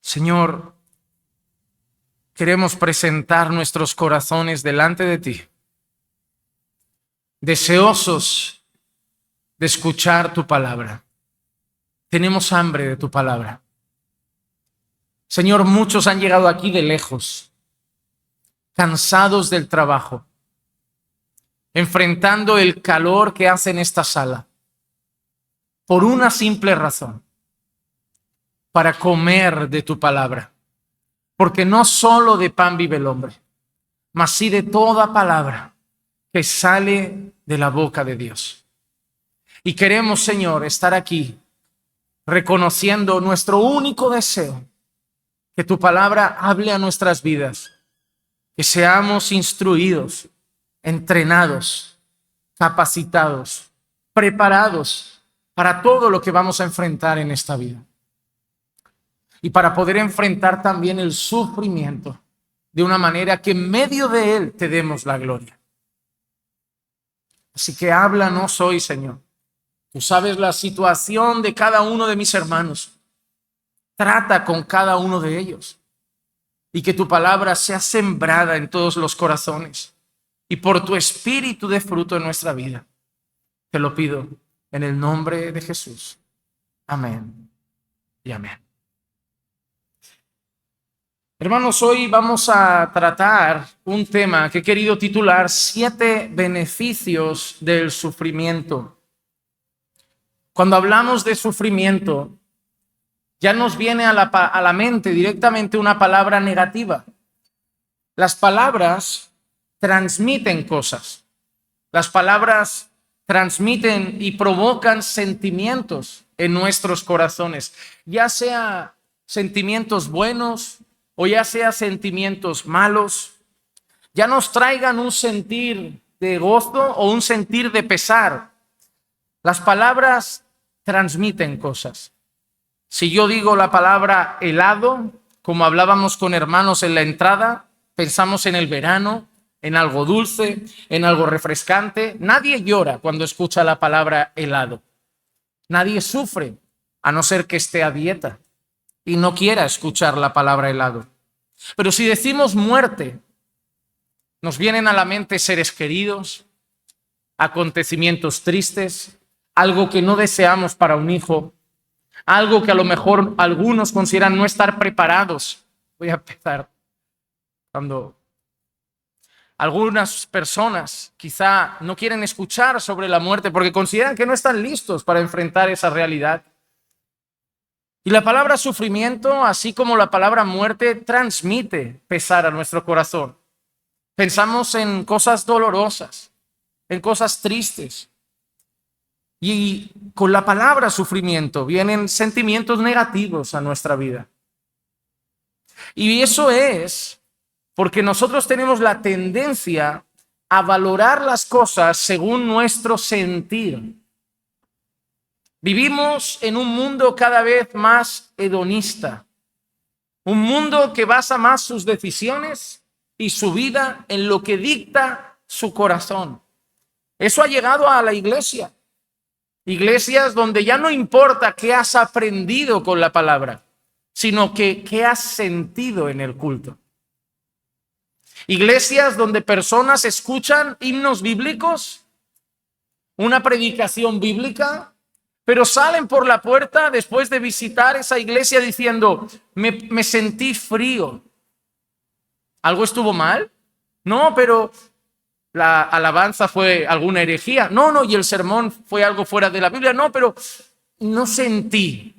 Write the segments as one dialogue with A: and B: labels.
A: Señor, queremos presentar nuestros corazones delante de ti, deseosos de escuchar tu palabra. Tenemos hambre de tu palabra. Señor, muchos han llegado aquí de lejos, cansados del trabajo, enfrentando el calor que hace en esta sala, por una simple razón: para comer de tu palabra. Porque no solo de pan vive el hombre, mas sí de toda palabra que sale de la boca de Dios. Y queremos, Señor, estar aquí reconociendo nuestro único deseo: que tu palabra hable a nuestras vidas, que seamos instruidos, entrenados, capacitados, preparados para todo lo que vamos a enfrentar en esta vida. Y para poder enfrentar también el sufrimiento de una manera que en medio de él te demos la gloria. Así que háblanos hoy, Señor. Tú sabes la situación de cada uno de mis hermanos. Trata con cada uno de ellos. Y que tu palabra sea sembrada en todos los corazones. Y por tu espíritu dé fruto en nuestra vida. Te lo pido en el nombre de Jesús. Amén y amén. Hermanos, hoy vamos a tratar un tema que he querido titular 7 beneficios del sufrimiento. Cuando hablamos de sufrimiento, ya nos viene a la mente directamente una palabra negativa. Las palabras transmiten cosas. Las palabras transmiten y provocan sentimientos en nuestros corazones, ya sea sentimientos buenos o ya sea sentimientos malos, ya nos traigan un sentir de gozo o un sentir de pesar. Las palabras transmiten cosas. Si yo digo la palabra helado, como hablábamos con hermanos en la entrada, pensamos en el verano, en algo dulce, en algo refrescante. Nadie llora cuando escucha la palabra helado. Nadie sufre, a no ser que esté a dieta y no quiera escuchar la palabra helado. Pero si decimos muerte, nos vienen a la mente seres queridos, acontecimientos tristes, algo que no deseamos para un hijo, algo que a lo mejor algunos consideran no estar preparados. Voy a empezar cuando algunas personas quizá no quieren escuchar sobre la muerte porque consideran que no están listos para enfrentar esa realidad. Y la palabra sufrimiento, así como la palabra muerte, transmite pesar a nuestro corazón. Pensamos en cosas dolorosas, en cosas tristes. Y con la palabra sufrimiento vienen sentimientos negativos a nuestra vida. Y eso es porque nosotros tenemos la tendencia a valorar las cosas según nuestro sentir. Vivimos en un mundo cada vez más hedonista, un mundo que basa más sus decisiones y su vida en lo que dicta su corazón. Eso ha llegado a la iglesia. Iglesias donde ya no importa qué has aprendido con la palabra, sino que qué has sentido en el culto. Iglesias donde personas escuchan himnos bíblicos, una predicación bíblica, pero salen por la puerta después de visitar esa iglesia diciendo: me sentí frío. ¿Algo estuvo mal? No, pero la alabanza fue alguna herejía. No, y el sermón fue algo fuera de la Biblia. No, pero no sentí.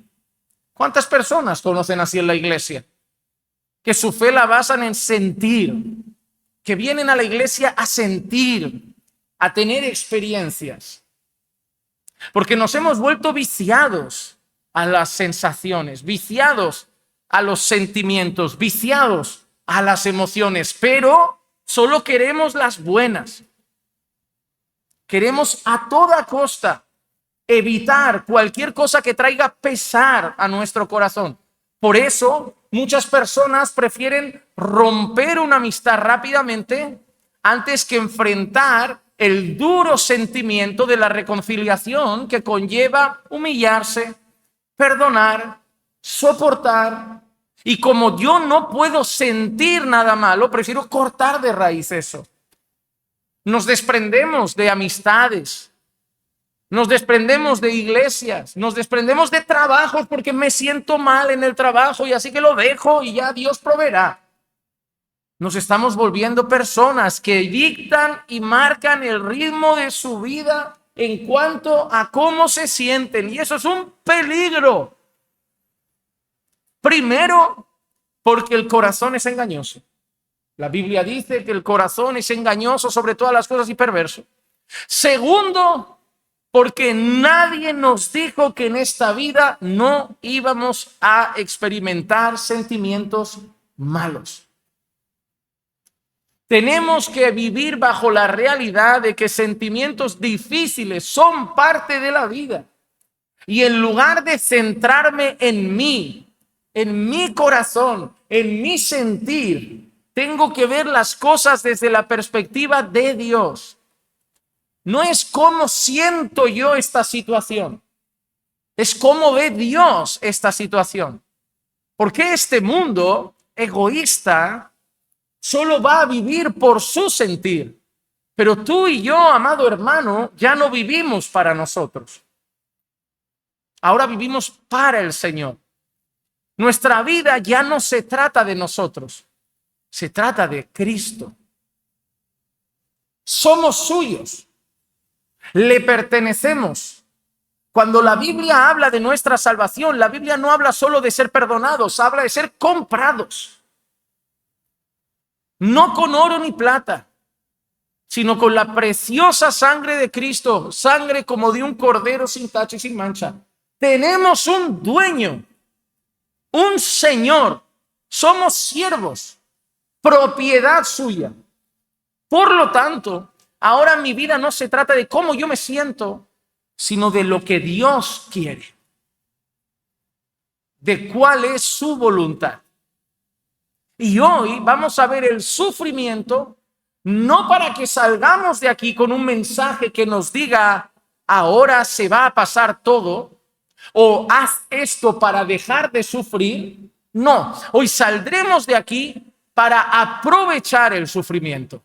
A: ¿Cuántas personas conocen así en la iglesia? Que su fe la basan en sentir, que vienen a la iglesia a sentir, a tener experiencias. Porque nos hemos vuelto viciados a las sensaciones, viciados a los sentimientos, viciados a las emociones, pero solo queremos las buenas. Queremos a toda costa evitar cualquier cosa que traiga pesar a nuestro corazón. Por eso muchas personas prefieren romper una amistad rápidamente antes que enfrentar el duro sentimiento de la reconciliación que conlleva humillarse, perdonar, soportar Y como yo no puedo sentir nada malo, prefiero cortar de raíz eso. Nos desprendemos de amistades, nos desprendemos de iglesias, nos desprendemos de trabajos porque me siento mal en el trabajo y así que lo dejo y ya Dios proveerá. Nos estamos volviendo personas que dictan y marcan el ritmo de su vida en cuanto a cómo se sienten, y eso es un peligro. Primero, porque el corazón es engañoso. La Biblia dice que el corazón es engañoso sobre todas las cosas y perverso. Segundo, porque nadie nos dijo que en esta vida no íbamos a experimentar sentimientos malos. Tenemos que vivir bajo la realidad de que sentimientos difíciles son parte de la vida. Y en lugar de centrarme en mí, en mi corazón, en mi sentir, tengo que ver las cosas desde la perspectiva de Dios. No es cómo siento yo esta situación, es cómo ve Dios esta situación. Porque este mundo egoísta solo va a vivir por su sentir. Pero tú y yo, amado hermano, ya no vivimos para nosotros. Ahora vivimos para el Señor. Nuestra vida ya no se trata de nosotros, se trata de Cristo. Somos suyos, le pertenecemos. Cuando la Biblia habla de nuestra salvación, la Biblia no habla solo de ser perdonados, habla de ser comprados. No con oro ni plata, sino con la preciosa sangre de Cristo, sangre como de un cordero sin tacha y sin mancha. Tenemos un dueño, un Señor, somos siervos, propiedad suya. Por lo tanto, ahora mi vida no se trata de cómo yo me siento, sino de lo que Dios quiere, de cuál es su voluntad. Y hoy vamos a ver el sufrimiento, no para que salgamos de aquí con un mensaje que nos diga, ahora se va a pasar todo, o haz esto para dejar de sufrir. No, hoy saldremos de aquí para aprovechar el sufrimiento.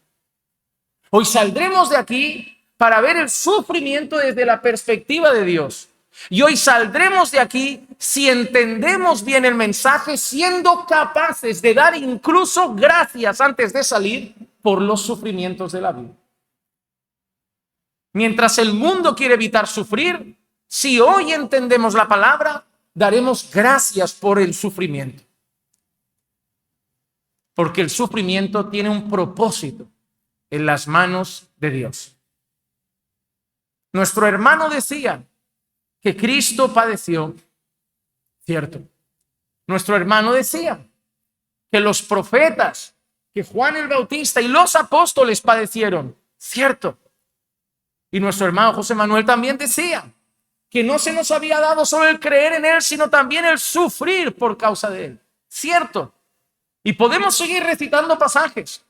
A: Hoy saldremos de aquí para ver el sufrimiento desde la perspectiva de Dios. Y hoy saldremos de aquí si entendemos bien el mensaje, siendo capaces de dar incluso gracias antes de salir por los sufrimientos de la vida. Mientras el mundo quiere evitar sufrir, si hoy entendemos la palabra, daremos gracias por el sufrimiento. Porque el sufrimiento tiene un propósito en las manos de Dios. Nuestro hermano decía que Cristo padeció, cierto. Nuestro hermano decía que los profetas, que Juan el Bautista y los apóstoles padecieron, cierto. Y nuestro hermano José Manuel también decía que no se nos había dado solo el creer en él, sino también el sufrir por causa de él, cierto. Y podemos seguir recitando pasajes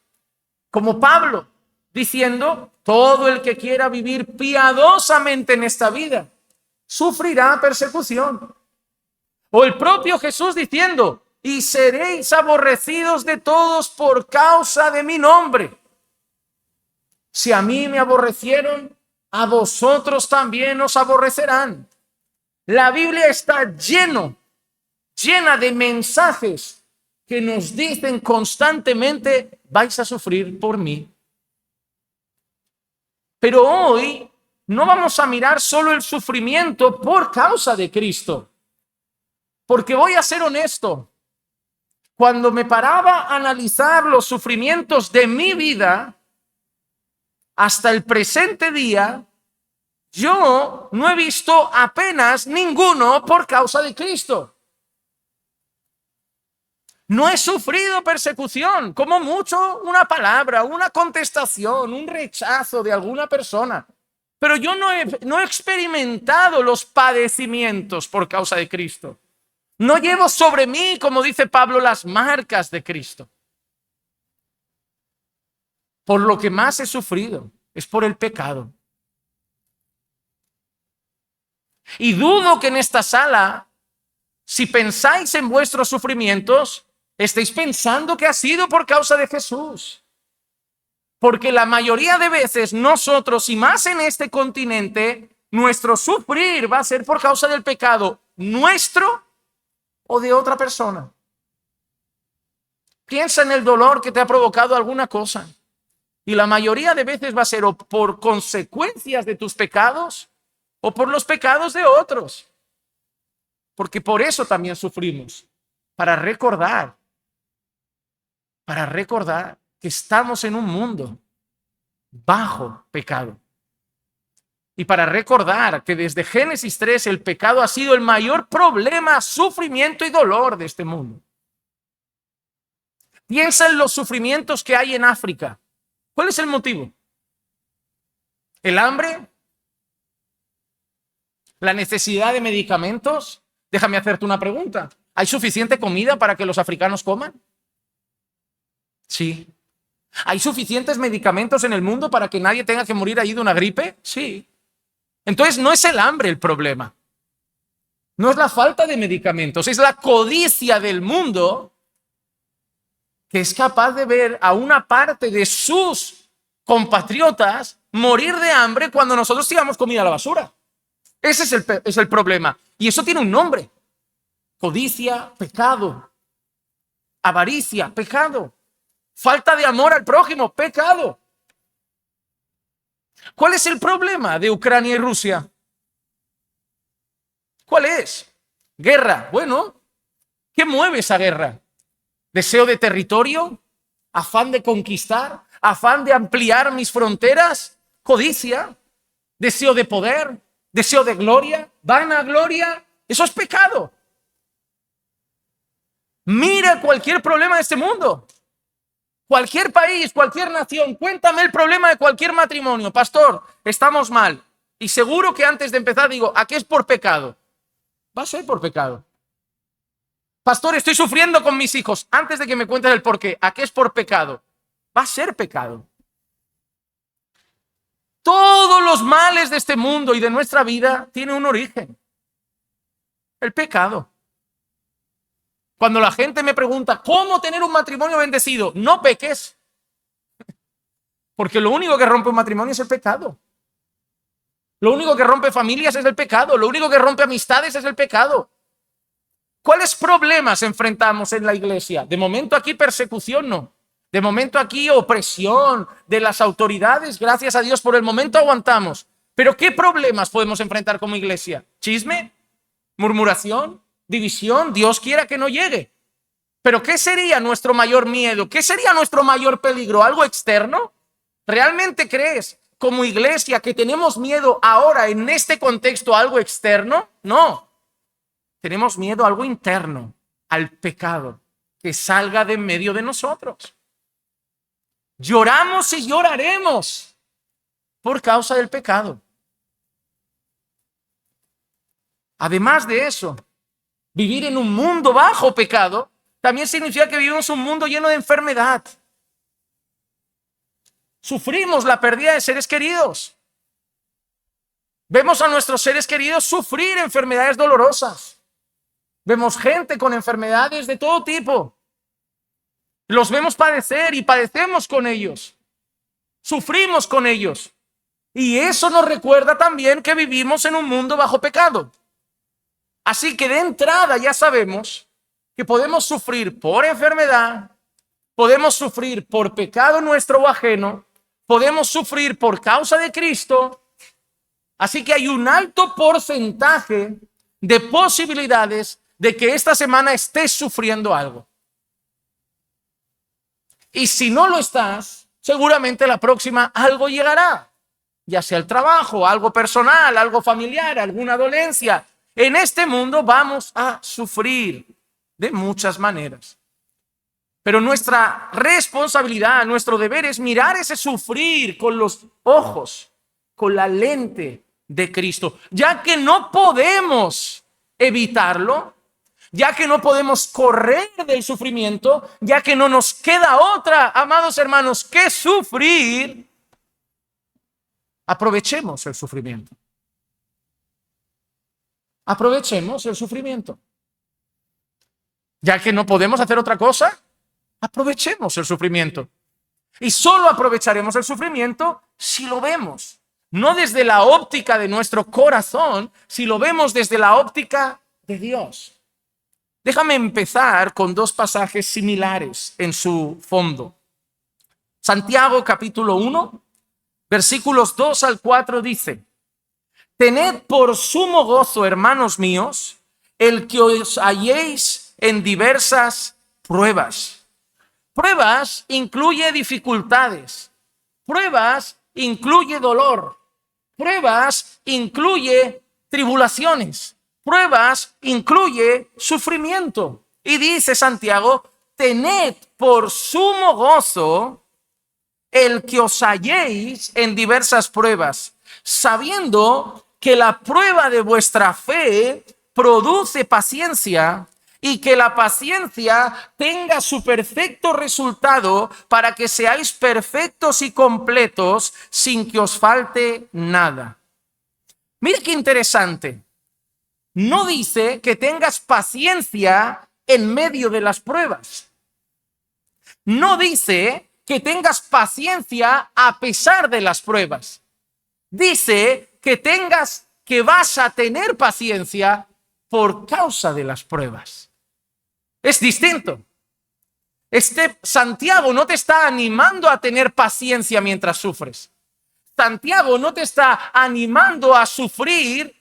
A: como Pablo diciendo, todo el que quiera vivir piadosamente en esta vida sufrirá persecución. O el propio Jesús diciendo, y seréis aborrecidos de todos por causa de mi nombre. Si a mí me aborrecieron, a vosotros también os aborrecerán. La Biblia está llena de mensajes que nos dicen constantemente, vais a sufrir por mí. Pero hoy no vamos a mirar solo el sufrimiento por causa de Cristo. Porque voy a ser honesto, cuando me paraba a analizar los sufrimientos de mi vida, hasta el presente día, yo no he visto apenas ninguno por causa de Cristo. No he sufrido persecución, como mucho una palabra, una contestación, un rechazo de alguna persona. Pero yo no he experimentado los padecimientos por causa de Cristo. No llevo sobre mí, como dice Pablo, las marcas de Cristo. Por lo que más he sufrido es por el pecado. Y dudo que en esta sala Si pensáis en vuestros sufrimientos, estáis pensando que ha sido por causa de Jesús. Porque la mayoría de veces nosotros, y más en este continente, nuestro sufrir va a ser por causa del pecado nuestro o de otra persona. Piensa en el dolor que te ha provocado alguna cosa. Y la mayoría de veces va a ser o por consecuencias de tus pecados o por los pecados de otros. Porque por eso también sufrimos. Para recordar que estamos en un mundo bajo pecado. Y para recordar que desde Génesis 3 el pecado ha sido el mayor problema, sufrimiento y dolor de este mundo. Piensa en los sufrimientos que hay en África. ¿Cuál es el motivo? ¿El hambre? ¿La necesidad de medicamentos? Déjame hacerte una pregunta. ¿Hay suficiente comida para que los africanos coman? Sí. ¿Hay suficientes medicamentos en el mundo para que nadie tenga que morir ahí de una gripe? Sí. Entonces no es el hambre el problema. No es la falta de medicamentos, es la codicia del mundo que es capaz de ver a una parte de sus compatriotas morir de hambre cuando nosotros tiramos comida a la basura. Ese es el problema. Y eso tiene un nombre. Codicia, pecado. Avaricia, pecado. Falta de amor al prójimo, pecado. ¿Cuál es el problema de Ucrania y Rusia? ¿Cuál es? Guerra. Bueno, ¿qué mueve esa guerra? ¿Deseo de territorio? ¿Afán de conquistar? ¿Afán de ampliar mis fronteras? ¿Codicia? ¿Deseo de poder? ¿Deseo de gloria? ¿Vanagloria? Eso es pecado. Mira cualquier problema de este mundo. Cualquier país, cualquier nación, cuéntame el problema de cualquier matrimonio. Pastor, estamos mal. Y seguro que antes de empezar digo, ¿a qué es por pecado? Va a ser por pecado. Pastor, estoy sufriendo con mis hijos. Antes de que me cuentes el por qué, ¿a qué es por pecado? Va a ser pecado. Todos los males de este mundo y de nuestra vida tienen un origen. El pecado. Cuando la gente me pregunta, ¿cómo tener un matrimonio bendecido? No peques. Porque lo único que rompe un matrimonio es el pecado. Lo único que rompe familias es el pecado. Lo único que rompe amistades es el pecado. ¿Cuáles problemas enfrentamos en la iglesia? De momento aquí persecución no. De momento aquí opresión de las autoridades. Gracias a Dios por el momento aguantamos. Pero ¿qué problemas podemos enfrentar como iglesia? ¿Chisme? ¿Murmuración? ¿División? Dios quiera que no llegue. Pero ¿qué sería nuestro mayor miedo? ¿Qué sería nuestro mayor peligro? ¿Algo externo? ¿Realmente crees como iglesia que tenemos miedo ahora en este contexto a algo externo? No. Tenemos miedo a algo interno, al pecado que salga de en medio de nosotros. Lloramos y lloraremos por causa del pecado. Además de eso, vivir en un mundo bajo pecado también significa que vivimos un mundo lleno de enfermedad. Sufrimos la pérdida de seres queridos. Vemos a nuestros seres queridos sufrir enfermedades dolorosas. Vemos gente con enfermedades de todo tipo. Los vemos padecer y padecemos con ellos. Sufrimos con ellos. Y eso nos recuerda también que vivimos en un mundo bajo pecado. Así que de entrada ya sabemos que podemos sufrir por enfermedad, podemos sufrir por pecado nuestro o ajeno, podemos sufrir por causa de Cristo. Así que hay un alto porcentaje de posibilidades de que esta semana estés sufriendo algo. Y si no lo estás, seguramente la próxima algo llegará, ya sea el trabajo, algo personal, algo familiar, alguna dolencia. En este mundo vamos a sufrir de muchas maneras. Pero nuestra responsabilidad, nuestro deber es mirar ese sufrir con los ojos, con la lente de Cristo, ya que no podemos evitarlo, ya que no podemos correr del sufrimiento, ya que no nos queda otra, amados hermanos, que sufrir. Aprovechemos el sufrimiento. Aprovechemos el sufrimiento. Ya que no podemos hacer otra cosa, aprovechemos el sufrimiento. Y solo aprovecharemos el sufrimiento si lo vemos, no desde la óptica de nuestro corazón, si lo vemos desde la óptica de Dios. Déjame empezar con dos pasajes similares en su fondo. Santiago capítulo 1, versículos 2 al 4 dice: Tened por sumo gozo, hermanos míos, el que os halléis en diversas pruebas. Pruebas incluye dificultades. Pruebas incluye dolor. Pruebas incluye tribulaciones. Pruebas incluye sufrimiento. Y dice Santiago: tened por sumo gozo el que os halléis en diversas pruebas, sabiendo que la prueba de vuestra fe produce paciencia, y que la paciencia tenga su perfecto resultado, para que seáis perfectos y completos sin que os falte nada. Mira qué interesante. No dice que tengas paciencia en medio de las pruebas. No dice que tengas paciencia a pesar de las pruebas. Dice que vas a tener paciencia por causa de las pruebas. Es distinto. Santiago no te está animando a tener paciencia mientras sufres. Santiago no te está animando a sufrir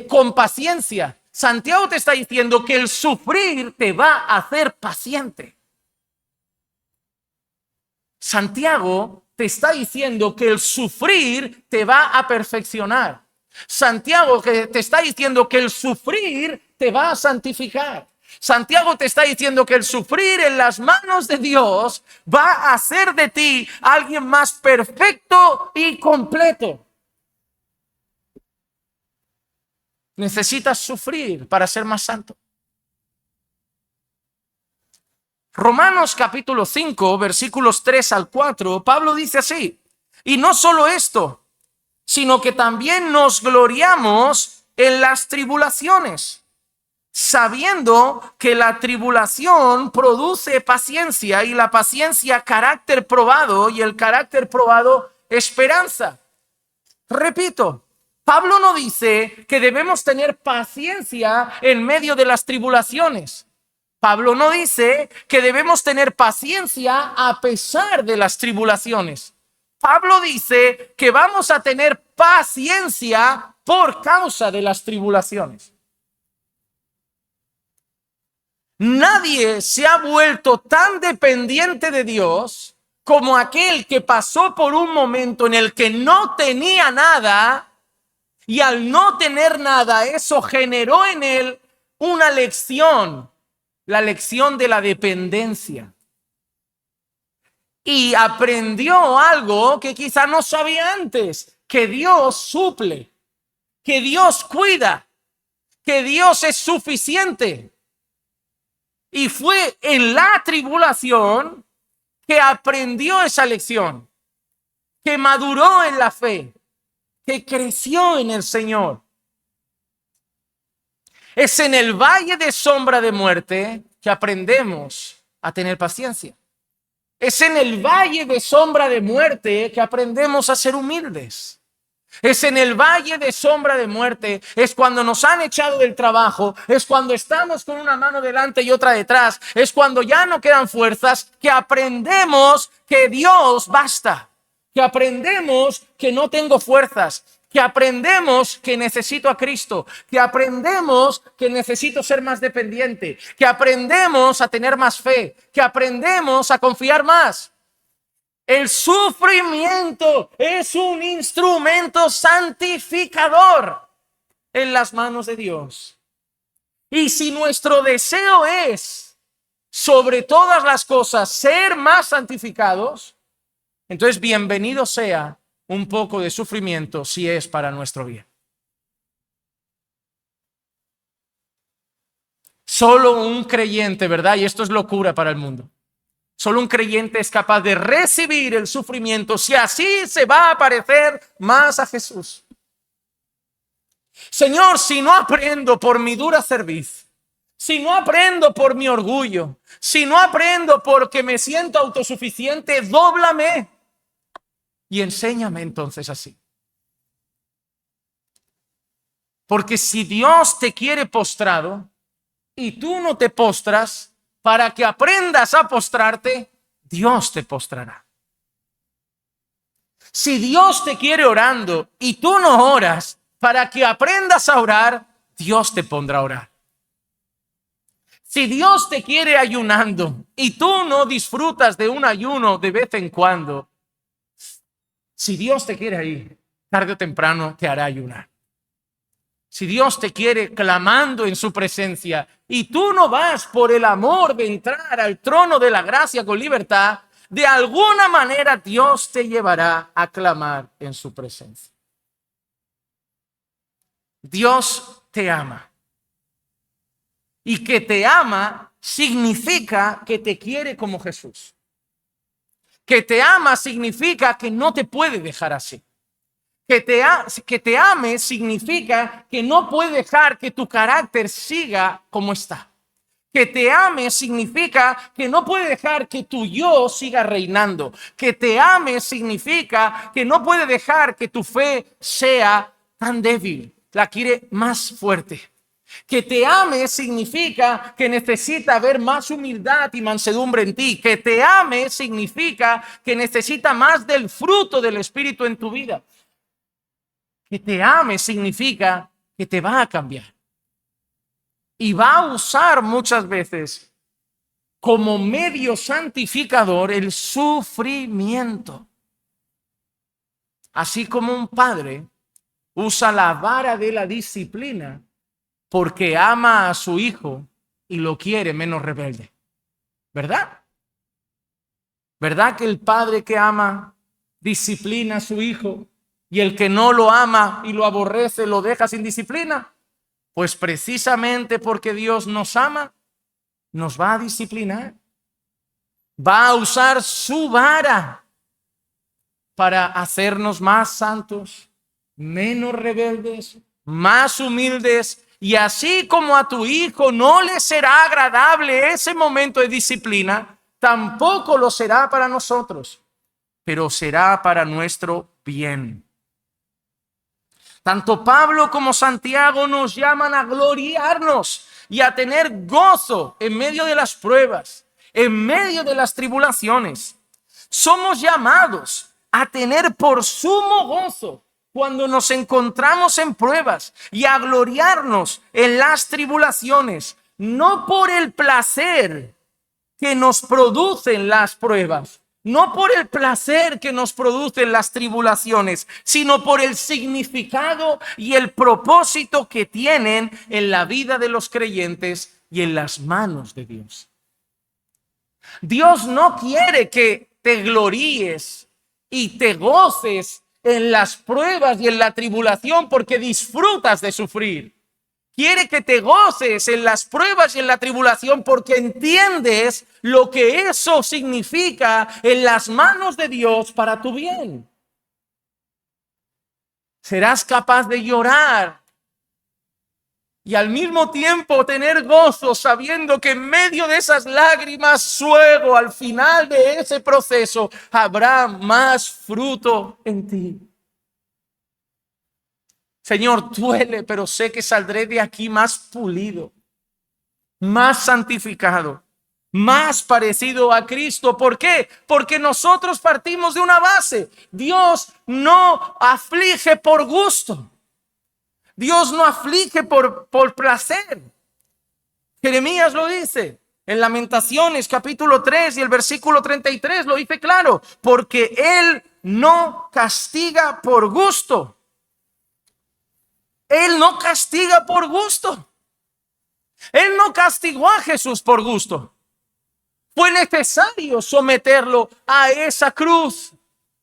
A: con paciencia. Santiago te está diciendo que el sufrir te va a hacer paciente. Santiago te está diciendo que el sufrir te va a perfeccionar. Santiago te está diciendo que el sufrir te va a santificar. Santiago te está diciendo que el sufrir en las manos de Dios va a hacer de ti alguien más perfecto y completo. Necesitas sufrir para ser más santo. Romanos capítulo 5, versículos 3 al 4, Pablo dice así: y no solo esto, sino que también nos gloriamos en las tribulaciones, sabiendo que la tribulación produce paciencia, y la paciencia carácter probado, y el carácter probado esperanza. Repito, Pablo no dice que debemos tener paciencia en medio de las tribulaciones. Pablo no dice que debemos tener paciencia a pesar de las tribulaciones. Pablo dice que vamos a tener paciencia por causa de las tribulaciones. Nadie se ha vuelto tan dependiente de Dios como aquel que pasó por un momento en el que no tenía nada, y al no tener nada, eso generó en él una lección. La lección de la dependencia. Y aprendió algo que quizá no sabía antes: que Dios suple, que Dios cuida, que Dios es suficiente. Y fue en la tribulación que aprendió esa lección, que maduró en la fe, que creció en el Señor. Es en el valle de sombra de muerte que aprendemos a tener paciencia. Es en el valle de sombra de muerte que aprendemos a ser humildes. Es en el valle de sombra de muerte, es cuando nos han echado del trabajo, es cuando estamos con una mano delante y otra detrás, es cuando ya no quedan fuerzas, que aprendemos que Dios basta, que aprendemos que no tengo fuerzas, que aprendemos que necesito a Cristo, que aprendemos que necesito ser más dependiente, que aprendemos a tener más fe, que aprendemos a confiar más. El sufrimiento es un instrumento santificador en las manos de Dios. Y si nuestro deseo es, sobre todas las cosas, ser más santificados, entonces bienvenido sea un poco de sufrimiento si es para nuestro bien. Solo un creyente, ¿verdad? Y esto es locura para el mundo. Solo un creyente es capaz de recibir el sufrimiento si así se va a parecer más a Jesús. Señor, si no aprendo por mi dura cerviz, Si no aprendo por mi orgullo, si no aprendo porque me siento autosuficiente, dóblame y enséñame entonces así. Porque si Dios te quiere postrado y tú no te postras, para que aprendas a postrarte, Dios te postrará. Si Dios te quiere orando y tú no oras, para que aprendas a orar, Dios te pondrá a orar. Si Dios te quiere ayunando y tú no disfrutas de un ayuno de vez en cuando, si Dios te quiere ahí, tarde o temprano te hará ayunar. Si Dios te quiere clamando en su presencia y tú no vas por el amor de entrar al trono de la gracia con libertad, de alguna manera Dios te llevará a clamar en su presencia. Dios te ama. Y que te ama significa que te quiere como Jesús. Que te ama significa que no te puede dejar así. Que te ame significa que no puede dejar que tu carácter siga como está. Que te ame significa que no puede dejar que tu yo siga reinando. Que te ame significa que no puede dejar que tu fe sea tan débil. La quiere más fuerte. Que te ame significa que necesita ver más humildad y mansedumbre en ti. Que te ame significa que necesita más del fruto del Espíritu en tu vida. Que te ame significa que te va a cambiar. Y va a usar muchas veces como medio santificador el sufrimiento. Así como un padre usa la vara de la disciplina porque ama a su hijo y lo quiere menos rebelde. ¿Verdad? ¿Verdad que el padre que ama disciplina a su hijo y el que no lo ama y lo aborrece lo deja sin disciplina? Pues precisamente porque Dios nos ama, nos va a disciplinar. Va a usar su vara para hacernos más santos, menos rebeldes, más humildes. Y así como a tu hijo no le será agradable ese momento de disciplina, tampoco lo será para nosotros, pero será para nuestro bien. Tanto Pablo como Santiago nos llaman a gloriarnos y a tener gozo en medio de las pruebas, en medio de las tribulaciones. Somos llamados a tener por sumo gozo cuando nos encontramos en pruebas y a gloriarnos en las tribulaciones, no por el placer que nos producen las pruebas, no por el placer que nos producen las tribulaciones, sino por el significado y el propósito que tienen en la vida de los creyentes y en las manos de Dios. Dios no quiere que te gloríes y te goces en las pruebas y en la tribulación porque disfrutas de sufrir. Quiere que te goces en las pruebas y en la tribulación porque entiendes lo que eso significa en las manos de Dios para tu bien. Serás capaz de llorar y al mismo tiempo tener gozo sabiendo que en medio de esas lágrimas, luego al final de ese proceso habrá más fruto en ti. Señor, duele, pero sé que saldré de aquí más pulido, más santificado, más parecido a Cristo. ¿Por qué? Porque nosotros partimos de una base. Dios no aflige por gusto. Dios no aflige por placer. Jeremías lo dice en Lamentaciones capítulo 3 y el versículo 33 lo dice claro. Porque Él no castiga por gusto. Él no castiga por gusto. Él no castigó a Jesús por gusto. Fue necesario someterlo a esa cruz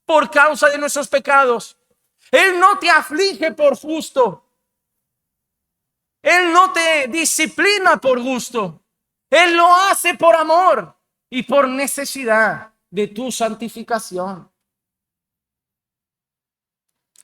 A: por causa de nuestros pecados. Él no te aflige por gusto. Él no te disciplina por gusto. Él lo hace por amor y por necesidad de tu santificación.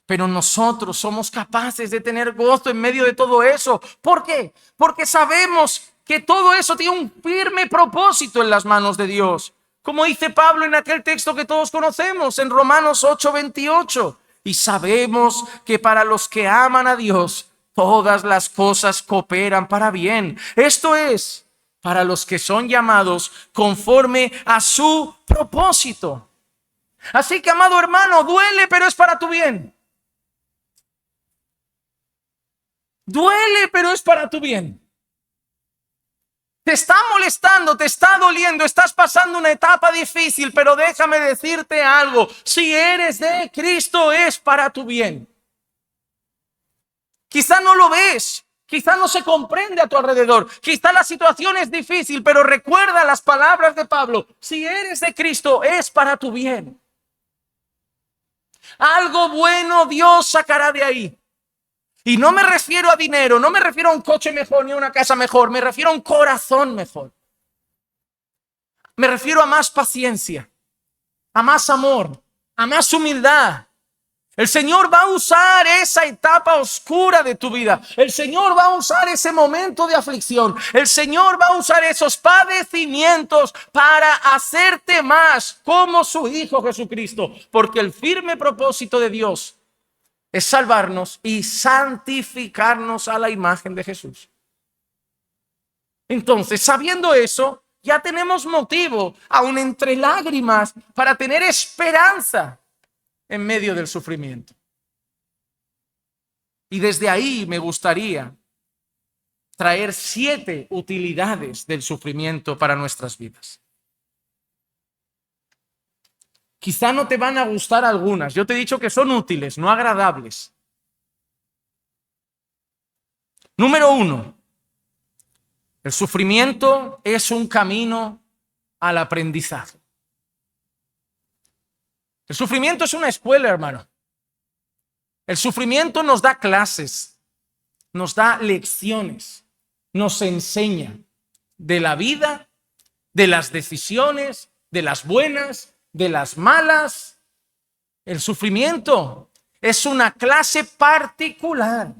A: Pero nosotros somos capaces de tener gozo en medio de todo eso. ¿Por qué? Porque sabemos que todo eso tiene un firme propósito en las manos de Dios. Como dice Pablo en aquel texto que todos conocemos, en Romanos 8:28. Y sabemos que para los que aman a Dios, todas las cosas cooperan para bien. Esto es, para los que son llamados conforme a su propósito. Así que, amado hermano, duele, pero es para tu bien. Duele, pero es para tu bien. Te está molestando, te está doliendo, estás pasando una etapa difícil, pero déjame decirte algo. Si eres de Cristo, es para tu bien. Quizá no lo ves, quizá no se comprende a tu alrededor, quizá la situación es difícil, pero recuerda las palabras de Pablo. Si eres de Cristo, es para tu bien. Algo bueno Dios sacará de ahí. Y no me refiero a dinero, no me refiero a un coche mejor ni a una casa mejor, me refiero a un corazón mejor. Me refiero a más paciencia, a más amor, a más humildad. El Señor va a usar esa etapa oscura de tu vida. El Señor va a usar ese momento de aflicción. El Señor va a usar esos padecimientos para hacerte más como su Hijo Jesucristo. Porque el firme propósito de Dios es salvarnos y santificarnos a la imagen de Jesús. Entonces, sabiendo eso, ya tenemos motivo, aun entre lágrimas, para tener esperanza en medio del sufrimiento. Y desde ahí me gustaría traer 7 utilidades del sufrimiento para nuestras vidas. Quizá no te van a gustar algunas. Yo te he dicho que son útiles, no agradables. Número 1. El sufrimiento es un camino al aprendizaje. El sufrimiento es una escuela, hermano. El sufrimiento nos da clases, nos da lecciones, nos enseña de la vida, de las decisiones, de las buenas, de las malas. El sufrimiento es una clase particular.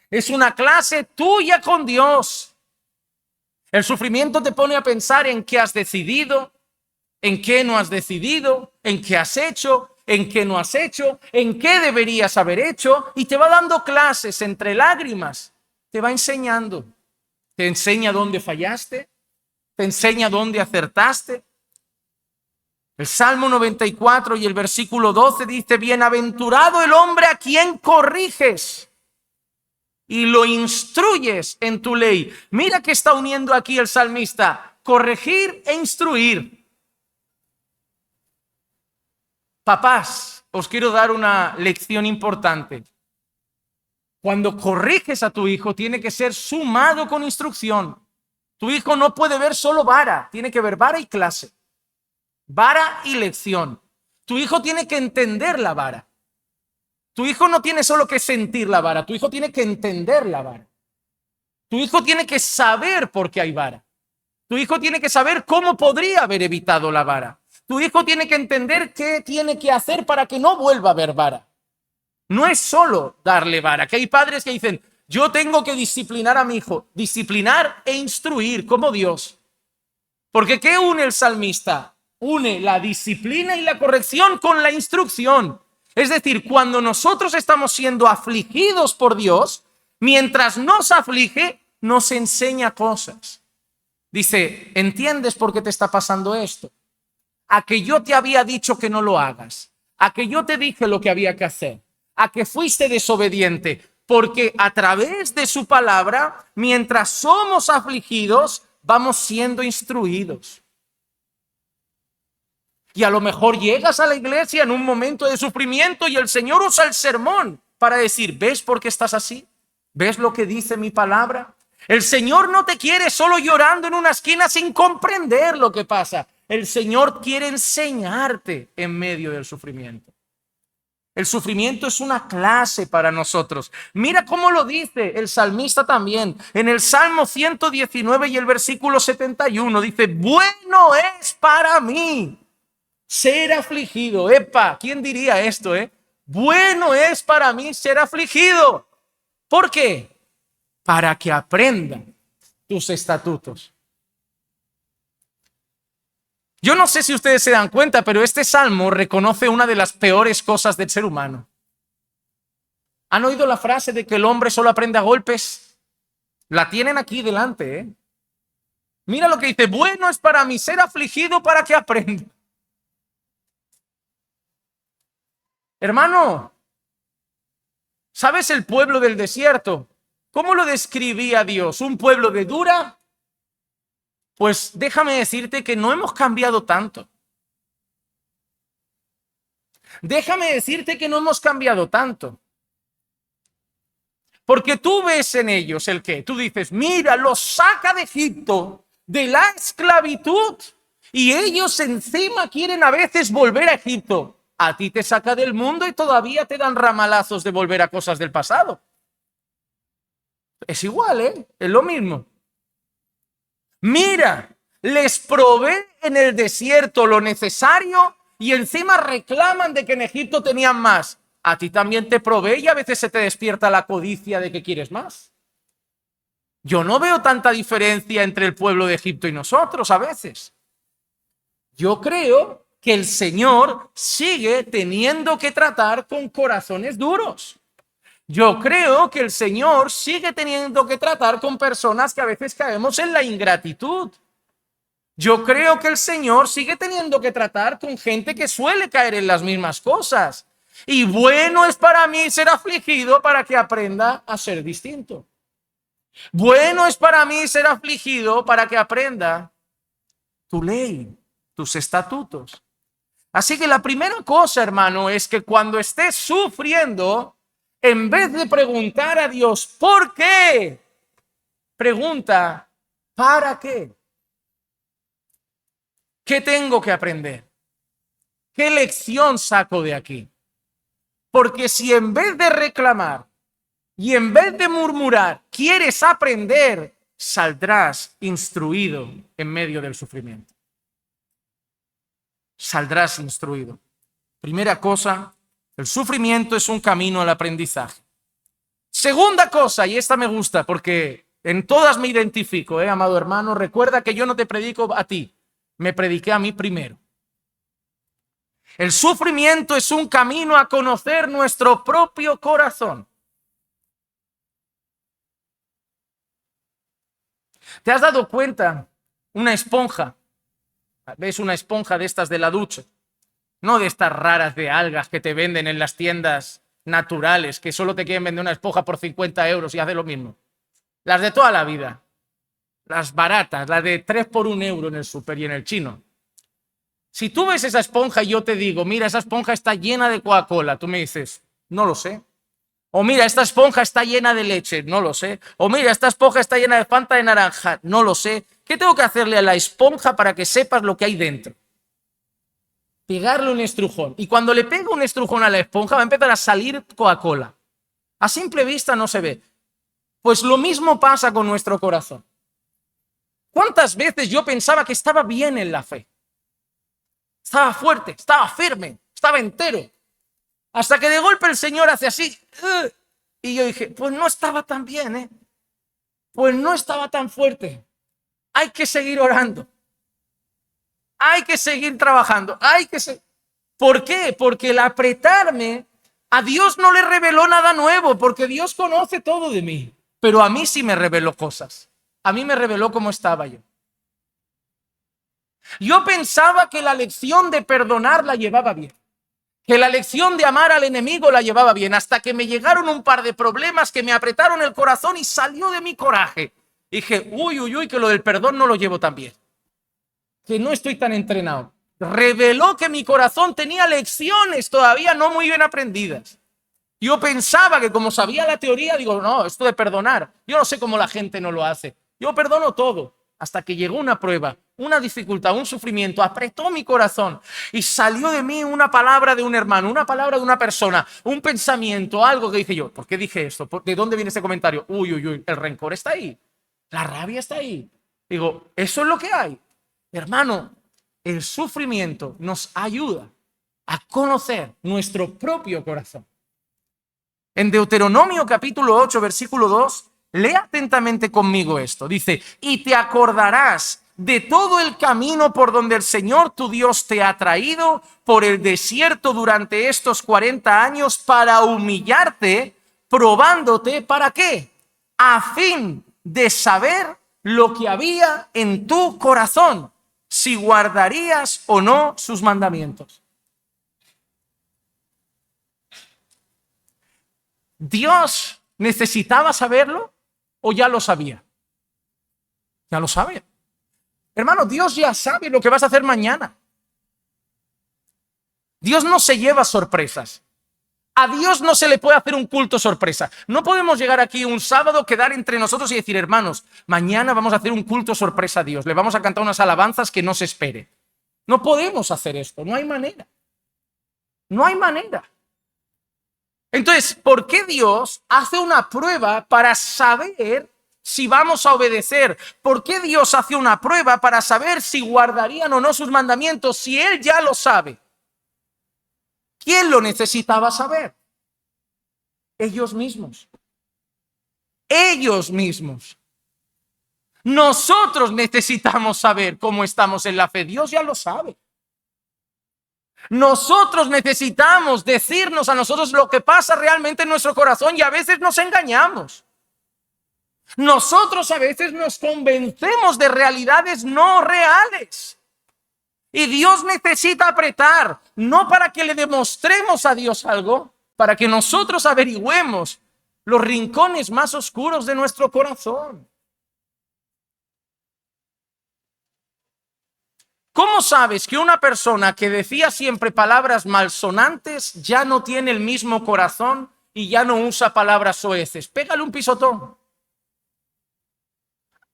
A: Es una clase tuya con Dios. El sufrimiento te pone a pensar en qué has decidido, en qué no has decidido, en qué has hecho, en qué no has hecho, en qué deberías haber hecho, y te va dando clases entre lágrimas. Te va enseñando. Te enseña dónde fallaste, te enseña dónde acertaste. El Salmo 94 y el versículo 12 dice: bienaventurado el hombre a quien corriges y lo instruyes en tu ley. Mira que está uniendo aquí el salmista: corregir e instruir. Papás, os quiero dar una lección importante. Cuando corriges a tu hijo, tiene que ser sumado con instrucción. Tu hijo no puede ver solo vara, tiene que ver vara y clase, vara y lección. Tu hijo tiene que entender la vara. Tu hijo no tiene solo que sentir la vara, tu hijo tiene que entender la vara. Tu hijo tiene que saber por qué hay vara. Tu hijo tiene que saber cómo podría haber evitado la vara. Tu hijo tiene que entender qué tiene que hacer para que no vuelva a haber vara. No es solo darle vara, que hay padres que dicen: yo tengo que disciplinar a mi hijo. Disciplinar e instruir como Dios. Porque ¿qué une el salmista? Une la disciplina y la corrección con la instrucción. Es decir, cuando nosotros estamos siendo afligidos por Dios, mientras nos aflige, nos enseña cosas. Dice: ¿entiendes por qué te está pasando esto? A que yo te había dicho que no lo hagas, a que yo te dije lo que había que hacer, a que fuiste desobediente, porque a través de su palabra, mientras somos afligidos, vamos siendo instruidos. Y a lo mejor llegas a la iglesia en un momento de sufrimiento y el Señor usa el sermón para decir: ¿ves por qué estás así? ¿Ves lo que dice mi palabra? El Señor no te quiere solo llorando en una esquina sin comprender lo que pasa. El Señor quiere enseñarte en medio del sufrimiento. El sufrimiento es una clase para nosotros. Mira cómo lo dice el salmista también. En el Salmo 119 y el versículo 71 dice: bueno es para mí ser afligido. Epa, ¿quién diría esto, Bueno es para mí ser afligido. ¿Por qué? Para que aprenda tus estatutos. Yo no sé si ustedes se dan cuenta, pero este salmo reconoce una de las peores cosas del ser humano. ¿Han oído la frase de que el hombre solo aprende a golpes? La tienen aquí delante, ¿eh? Mira lo que dice: bueno es para mí ser afligido para que aprenda. Hermano, ¿sabes el pueblo del desierto? ¿Cómo lo describía Dios? ¿Un pueblo de dura? Pues déjame decirte que no hemos cambiado tanto. Déjame decirte que no hemos cambiado tanto. Porque tú ves en ellos el qué. Tú dices: mira, los saca de Egipto, de la esclavitud, y ellos encima quieren a veces volver a Egipto. A ti te saca del mundo y todavía te dan ramalazos de volver a cosas del pasado. Es igual, ¿eh? Es lo mismo. Mira, les provee en el desierto lo necesario y encima reclaman de que en Egipto tenían más. A ti también te provee y a veces se te despierta la codicia de que quieres más. Yo no veo tanta diferencia entre el pueblo de Egipto y nosotros a veces. Yo creo que el Señor sigue teniendo que tratar con corazones duros. Yo creo que el Señor sigue teniendo que tratar con personas que a veces caemos en la ingratitud. Yo creo que el Señor sigue teniendo que tratar con gente que suele caer en las mismas cosas. Y bueno es para mí ser afligido para que aprenda a ser distinto. Bueno es para mí ser afligido para que aprenda tu ley, tus estatutos. Así que la primera cosa, hermano, es que cuando estés sufriendo, en vez de preguntar a Dios ¿por qué?, pregunta ¿para qué? ¿Qué tengo que aprender? ¿Qué lección saco de aquí? Porque si en vez de reclamar y en vez de murmurar quieres aprender, saldrás instruido en medio del sufrimiento. Saldrás instruido. Primera cosa, el sufrimiento es un camino al aprendizaje. Segunda cosa, y esta me gusta porque en todas me identifico, amado hermano, recuerda que yo no te predico a ti, me prediqué a mí primero. El sufrimiento es un camino a conocer nuestro propio corazón. ¿Te has dado cuenta? Una esponja. ¿Ves una esponja de estas de la ducha? No de estas raras de algas que te venden en las tiendas naturales, que solo te quieren vender una esponja por 50 euros y hace lo mismo. Las de toda la vida. Las baratas, las de 3 por 1 euro en el súper y en el chino. Si tú ves esa esponja y yo te digo, mira, esa esponja está llena de Coca-Cola, tú me dices, no lo sé. O mira, esta esponja está llena de leche, no lo sé. O mira, esta esponja está llena de Fanta de naranja, no lo sé. ¿Qué tengo que hacerle a la esponja para que sepas lo que hay dentro? Pegarle un estrujón. Y cuando le pego un estrujón a la esponja va a empezar a salir Coca-Cola. A simple vista no se ve. Pues lo mismo pasa con nuestro corazón. ¿Cuántas veces yo pensaba que estaba bien en la fe? Estaba fuerte, estaba firme, estaba entero. Hasta que de golpe el Señor hace así. Y yo dije, pues no estaba tan bien, ¿eh? Pues no estaba tan fuerte. Hay que seguir orando. Hay que seguir trabajando. ¿Por qué? Porque el apretarme, a Dios no le reveló nada nuevo, porque Dios conoce todo de mí. Pero a mí sí me reveló cosas. A mí me reveló cómo estaba yo. Yo pensaba que la lección de perdonar la llevaba bien, que la lección de amar al enemigo la llevaba bien, hasta que me llegaron un par de problemas que me apretaron el corazón y salió de mi coraje. Dije, uy, que lo del perdón no lo llevo tan bien, que no estoy tan entrenado. Reveló que mi corazón tenía lecciones todavía no muy bien aprendidas. Yo pensaba que como sabía la teoría, digo, no, esto de perdonar, yo no sé cómo la gente no lo hace. Yo perdono todo. Hasta que llegó una prueba, una dificultad, un sufrimiento, apretó mi corazón y salió de mí una palabra de un hermano, una palabra de una persona, un pensamiento, algo que dije yo, ¿por qué dije esto? ¿De dónde viene este comentario? Uy, el rencor está ahí, la rabia está ahí. Digo, eso es lo que hay. Hermano, el sufrimiento nos ayuda a conocer nuestro propio corazón. En Deuteronomio capítulo 8, versículo 2, Lea atentamente conmigo esto. Dice, y te acordarás de todo el camino por donde el Señor tu Dios te ha traído por el desierto durante estos 40 años para humillarte, probándote, ¿para qué? A fin de saber lo que había en tu corazón, si guardarías o no sus mandamientos. ¿Dios necesitaba saberlo o ya lo sabía? Ya lo sabe. Hermano, Dios ya sabe lo que vas a hacer mañana. Dios no se lleva sorpresas. A Dios no se le puede hacer un culto sorpresa. No podemos llegar aquí un sábado, quedar entre nosotros y decir, hermanos, mañana vamos a hacer un culto sorpresa a Dios. Le vamos a cantar unas alabanzas que no se espere. No podemos hacer esto, no hay manera. No hay manera. Entonces, ¿por qué Dios hace una prueba para saber si vamos a obedecer? ¿Por qué Dios hace una prueba para saber si guardarían o no sus mandamientos si Él ya lo sabe? ¿Quién lo necesitaba saber? Ellos mismos. Ellos mismos. Nosotros necesitamos saber cómo estamos en la fe. Dios ya lo sabe. Nosotros necesitamos decirnos a nosotros lo que pasa realmente en nuestro corazón y a veces nos engañamos. Nosotros a veces nos convencemos de realidades no reales. Y Dios necesita apretar, no para que le demostremos a Dios algo, para que nosotros averigüemos los rincones más oscuros de nuestro corazón. ¿Cómo sabes que una persona que decía siempre palabras malsonantes ya no tiene el mismo corazón y ya no usa palabras soeces? Pégale un pisotón.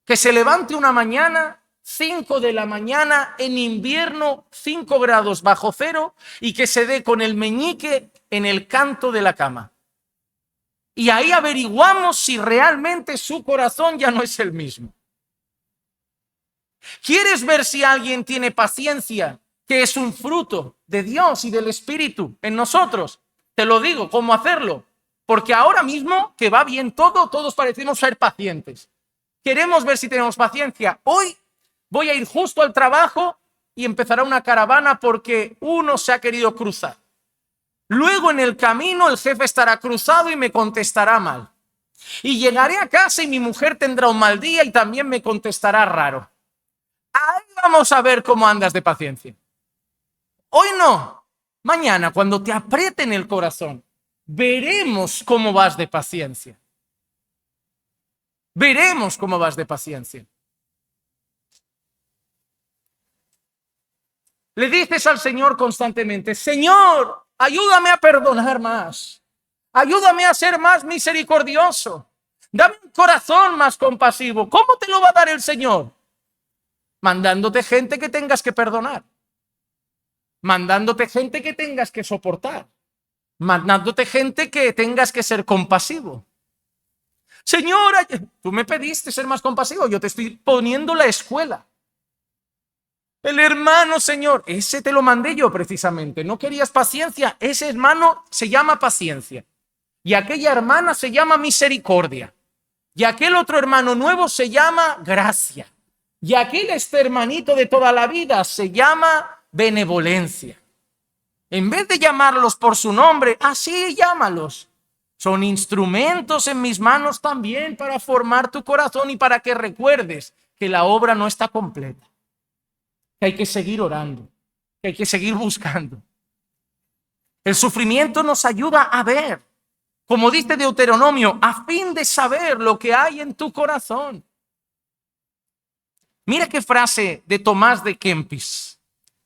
A: Que se levante una mañana, 5 de la mañana, en invierno, 5 grados bajo cero, y que se dé con el meñique en el canto de la cama. Y ahí averiguamos si realmente su corazón ya no es el mismo. ¿Quieres ver si alguien tiene paciencia, que es un fruto de Dios y del Espíritu en nosotros? Te lo digo, ¿cómo hacerlo? Porque ahora mismo, que va bien todo, todos parecemos ser pacientes. Queremos ver si tenemos paciencia. Hoy voy a ir justo al trabajo y empezará una caravana porque uno se ha querido cruzar. Luego en el camino el jefe estará cruzado y me contestará mal. Y llegaré a casa y mi mujer tendrá un mal día y también me contestará raro. Ahí vamos a ver cómo andas de paciencia. Hoy no. Mañana, cuando te aprieten el corazón, veremos cómo vas de paciencia. Veremos cómo vas de paciencia. Le dices al Señor constantemente, Señor, ayúdame a perdonar más. Ayúdame a ser más misericordioso. Dame un corazón más compasivo. ¿Cómo te lo va a dar el Señor? Mandándote gente que tengas que perdonar. Mandándote gente que tengas que soportar. Mandándote gente que tengas que ser compasivo. Señor, tú me pediste ser más compasivo. Yo te estoy poniendo la escuela. El hermano, Señor, ese te lo mandé yo precisamente. No querías paciencia. Ese hermano se llama paciencia. Y aquella hermana se llama misericordia. Y aquel otro hermano nuevo se llama gracia. Y aquel hermanito de toda la vida se llama benevolencia. En vez de llamarlos por su nombre, así llámalos. Son instrumentos en mis manos también para formar tu corazón y para que recuerdes que la obra no está completa. Que hay que seguir orando, que hay que seguir buscando. El sufrimiento nos ayuda a ver, como dice Deuteronomio, a fin de saber lo que hay en tu corazón. Mira qué frase de Tomás de Kempis.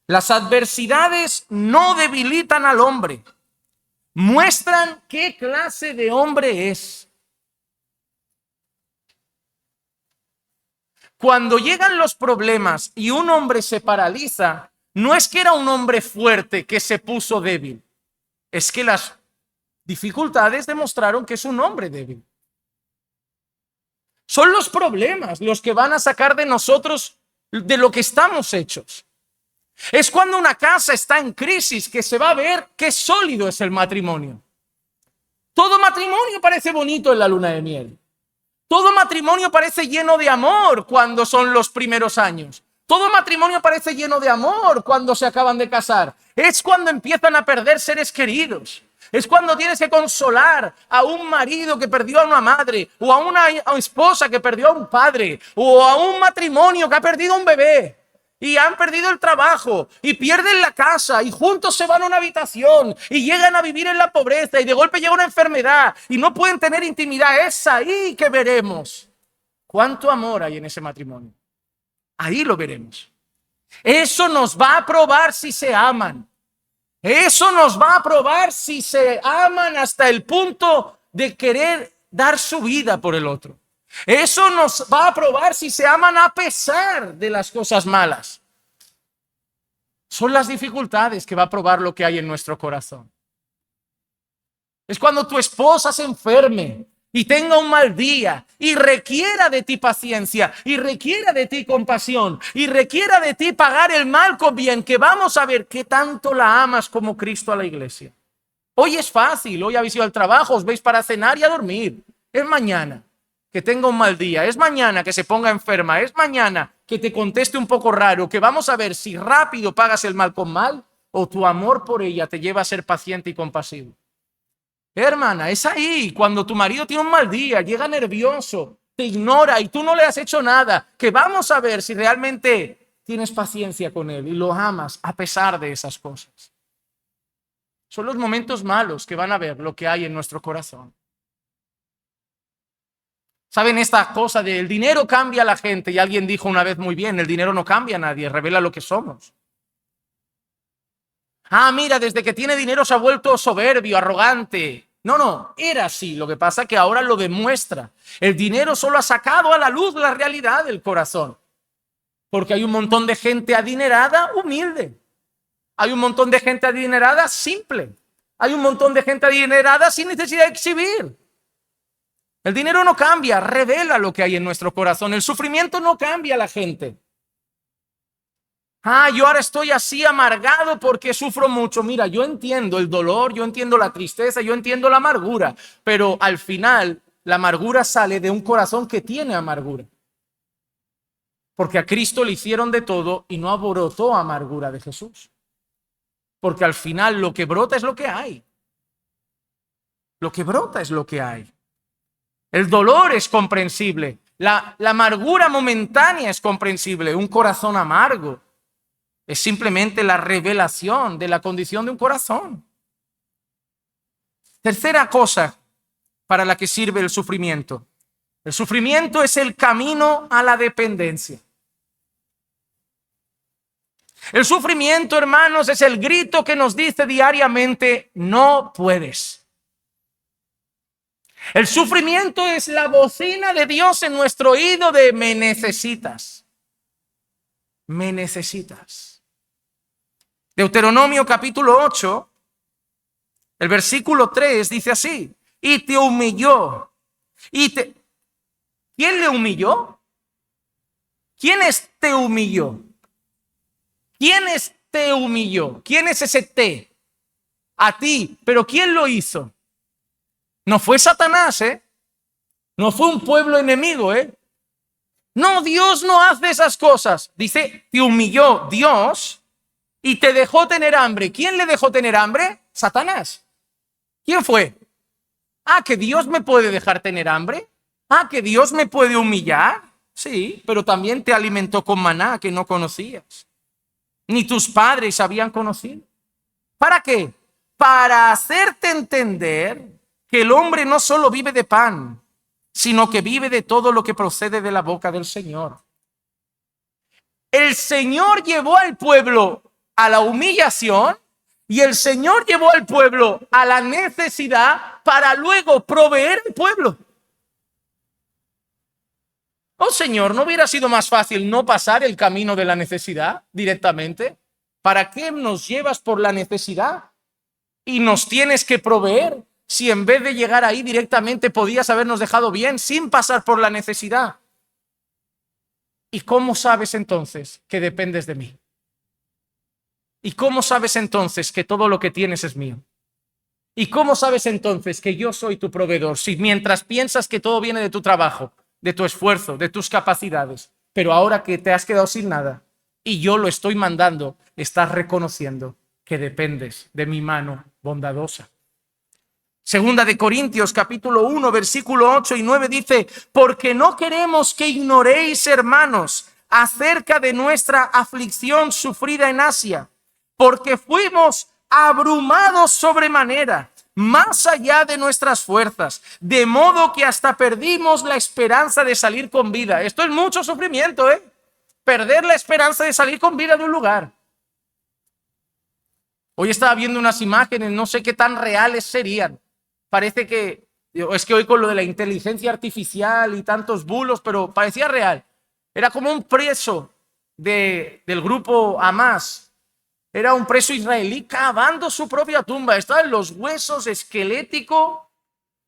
A: Las adversidades no debilitan al hombre, muestran qué clase de hombre es. Cuando llegan los problemas y un hombre se paraliza, no es que era un hombre fuerte que se puso débil, es que las dificultades demostraron que es un hombre débil. Son los problemas los que van a sacar de nosotros de lo que estamos hechos. Es cuando una casa está en crisis que se va a ver qué sólido es el matrimonio. Todo matrimonio parece bonito en la luna de miel. Todo matrimonio parece lleno de amor cuando son los primeros años. Todo matrimonio parece lleno de amor cuando se acaban de casar. Es cuando empiezan a perder seres queridos. Es cuando tienes que consolar a un marido que perdió a una madre, o a una esposa que perdió a un padre, o a un matrimonio que ha perdido a un bebé. Y han perdido el trabajo, y pierden la casa, y juntos se van a una habitación, y llegan a vivir en la pobreza, y de golpe llega una enfermedad, y no pueden tener intimidad. Es ahí que veremos cuánto amor hay en ese matrimonio. Ahí lo veremos. Eso nos va a probar si se aman. Eso nos va a probar si se aman hasta el punto de querer dar su vida por el otro. Eso nos va a probar si se aman a pesar de las cosas malas. Son las dificultades que va a probar lo que hay en nuestro corazón. Es cuando tu esposa se enferme y tenga un mal día y requiera de ti paciencia y requiera de ti compasión y requiera de ti pagar el mal con bien, que vamos a ver qué tanto la amas como Cristo a la iglesia. Hoy es fácil, hoy habéis ido al trabajo, os veis para cenar y a dormir. Es mañana que tenga un mal día, es mañana que se ponga enferma, es mañana que te conteste un poco raro, que vamos a ver si rápido pagas el mal con mal o tu amor por ella te lleva a ser paciente y compasivo. Hermana, es ahí cuando tu marido tiene un mal día, llega nervioso, te ignora y tú no le has hecho nada, que vamos a ver si realmente tienes paciencia con él y lo amas a pesar de esas cosas. Son los momentos malos que van a ver lo que hay en nuestro corazón. ¿Saben esta cosa de el dinero cambia a la gente? Y alguien dijo una vez muy bien, el dinero no cambia a nadie, revela lo que somos. Ah, mira, desde que tiene dinero se ha vuelto soberbio, arrogante. No, era así. Lo que pasa es que ahora lo demuestra. El dinero solo ha sacado a la luz la realidad del corazón. Porque hay un montón de gente adinerada, humilde. Hay un montón de gente adinerada, simple. Hay un montón de gente adinerada sin necesidad de exhibir. El dinero no cambia, revela lo que hay en nuestro corazón. El sufrimiento no cambia a la gente. Ah, yo ahora estoy así amargado porque sufro mucho. Mira, yo entiendo el dolor, yo entiendo la tristeza, yo entiendo la amargura, pero al final la amargura sale de un corazón que tiene amargura. Porque a Cristo le hicieron de todo y no brotó amargura de Jesús. Porque al final lo que brota es lo que hay. Lo que brota es lo que hay. El dolor es comprensible. La amargura momentánea es comprensible. Un corazón amargo es simplemente la revelación de la condición de un corazón. Tercera cosa para la que sirve el sufrimiento. El sufrimiento es el camino a la dependencia. El sufrimiento, hermanos, es el grito que nos dice diariamente, no puedes. El sufrimiento es la bocina de Dios en nuestro oído de me necesitas. Me necesitas. Deuteronomio capítulo 8, el versículo 3 dice así, y te humilló. ¿Quién le humilló? ¿Quién te humilló? ¿Quién te humilló? ¿Quién es ese te? A ti. ¿Pero quién lo hizo? No fue Satanás, ¿eh? No fue un pueblo enemigo, ¿eh? No, Dios no hace esas cosas. Dice, te humilló Dios y te dejó tener hambre. ¿Quién le dejó tener hambre? Satanás. ¿Quién fue? Ah, ¿que Dios me puede dejar tener hambre? Ah, ¿que Dios me puede humillar? Sí, pero también te alimentó con maná que no conocías. Ni tus padres habían conocido. ¿Para qué? Para hacerte entender que el hombre no solo vive de pan, sino que vive de todo lo que procede de la boca del Señor. El Señor llevó al pueblo a la humillación y el Señor llevó al pueblo a la necesidad para luego proveer al pueblo. Oh Señor, ¿no hubiera sido más fácil no pasar el camino de la necesidad directamente? ¿Para qué nos llevas por la necesidad y nos tienes que proveer si en vez de llegar ahí directamente podías habernos dejado bien sin pasar por la necesidad? ¿Y cómo sabes entonces que dependes de mí? ¿Y cómo sabes entonces que todo lo que tienes es mío? ¿Y cómo sabes entonces que yo soy tu proveedor? Si mientras piensas que todo viene de tu trabajo, de tu esfuerzo, de tus capacidades. Pero ahora que te has quedado sin nada y yo lo estoy mandando, estás reconociendo que dependes de mi mano bondadosa. Segunda de Corintios, capítulo 1, versículo 8 y 9 dice: porque no queremos que ignoréis, hermanos, acerca de nuestra aflicción sufrida en Asia, porque fuimos abrumados sobremanera, más allá de nuestras fuerzas, de modo que hasta perdimos la esperanza de salir con vida. Esto es mucho sufrimiento, perder la esperanza de salir con vida de un lugar. Hoy estaba viendo unas imágenes, no sé qué tan reales serían. Parece que, es que hoy con lo de la inteligencia artificial y tantos bulos, pero parecía real. Era como un preso del grupo Hamas. Era un preso israelí cavando su propia tumba. Estaban los huesos esqueléticos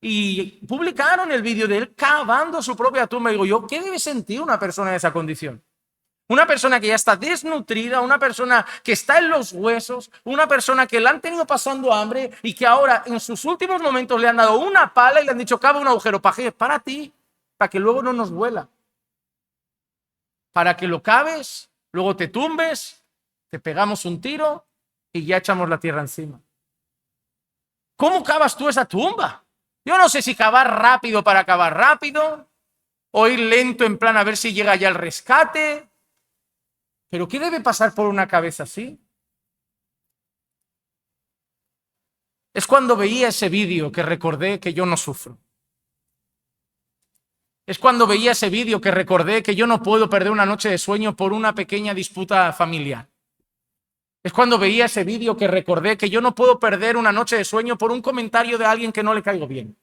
A: y publicaron el vídeo de él cavando su propia tumba. Y digo yo, ¿qué debe sentir una persona de esa condición? Una persona que ya está desnutrida, una persona que está en los huesos, una persona que la han tenido pasando hambre y que ahora en sus últimos momentos le han dado una pala y le han dicho: cava un agujero para ti, para que luego no nos duela. Para que lo caves, luego te tumbes, te pegamos un tiro y ya echamos la tierra encima. ¿Cómo cavas tú esa tumba? Yo no sé si cavar rápido para cavar rápido o ir lento en plan a ver si llega ya el rescate. ¿Pero qué debe pasar por una cabeza así? Es cuando veía ese vídeo que recordé que yo no sufro. Es cuando veía ese vídeo que recordé que yo no puedo perder una noche de sueño por una pequeña disputa familiar. Es cuando veía ese vídeo que recordé que yo no puedo perder una noche de sueño por un comentario de alguien que no le caigo bien.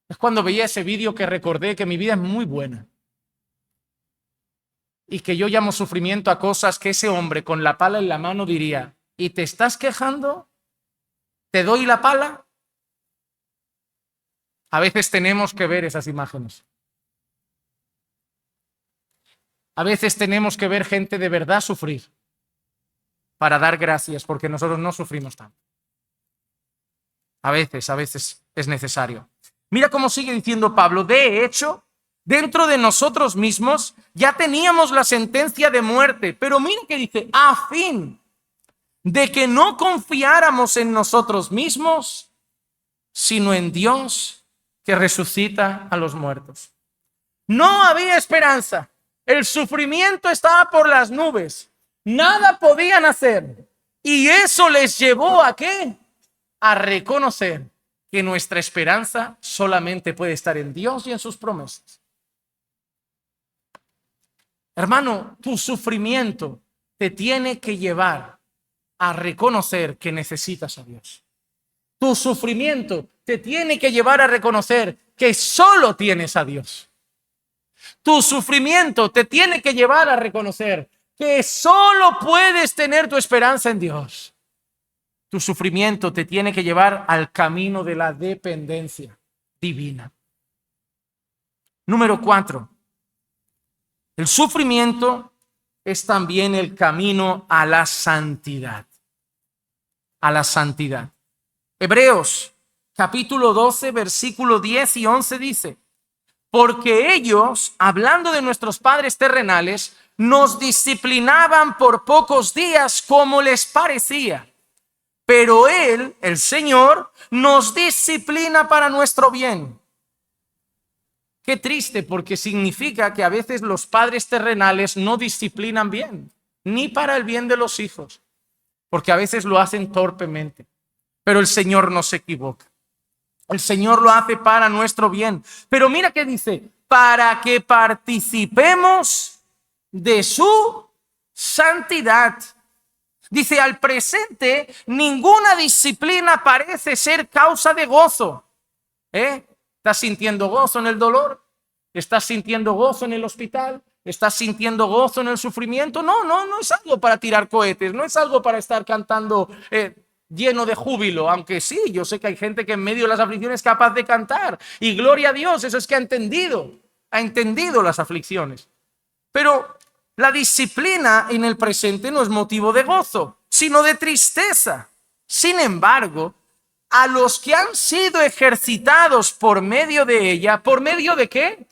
A: Es cuando veía ese vídeo que recordé que mi vida es muy buena. Y que yo llamo sufrimiento a cosas que ese hombre con la pala en la mano diría: ¿y te estás quejando? ¿Te doy la pala? A veces tenemos que ver esas imágenes. A veces tenemos que ver gente de verdad sufrir para dar gracias, porque nosotros no sufrimos tanto. A veces es necesario. Mira cómo sigue diciendo Pablo: de hecho, dentro de nosotros mismos ya teníamos la sentencia de muerte, pero mira que dice: a fin de que no confiáramos en nosotros mismos, sino en Dios que resucita a los muertos. No había esperanza. El sufrimiento estaba por las nubes. Nada podían hacer. Y eso les llevó ¿a qué? A reconocer que nuestra esperanza solamente puede estar en Dios y en sus promesas. Hermano, tu sufrimiento te tiene que llevar a reconocer que necesitas a Dios. Tu sufrimiento te tiene que llevar a reconocer que solo tienes a Dios. Tu sufrimiento te tiene que llevar a reconocer que solo puedes tener tu esperanza en Dios. Tu sufrimiento te tiene que llevar al camino de la dependencia divina. Número 4. El sufrimiento es también el camino a la santidad. A la santidad. Hebreos capítulo 12, versículo 10 y 11 dice: porque ellos, hablando de nuestros padres terrenales, nos disciplinaban por pocos días como les parecía. Pero Él, el Señor, nos disciplina para nuestro bien. Qué triste, porque significa que a veces los padres terrenales no disciplinan bien, ni para el bien de los hijos, porque a veces lo hacen torpemente. Pero el Señor no se equivoca. El Señor lo hace para nuestro bien. Pero mira qué dice: para que participemos de su santidad. Dice: al presente, ninguna disciplina parece ser causa de gozo. ¿Estás sintiendo gozo en el dolor? ¿Estás sintiendo gozo en el hospital? ¿Estás sintiendo gozo en el sufrimiento? No es algo para tirar cohetes, no es algo para estar cantando lleno de júbilo, aunque sí, yo sé que hay gente que en medio de las aflicciones es capaz de cantar, y gloria a Dios, eso es que ha entendido las aflicciones. Pero la disciplina en el presente no es motivo de gozo, sino de tristeza. Sin embargo, a los que han sido ejercitados por medio de ella. ¿Por medio de qué?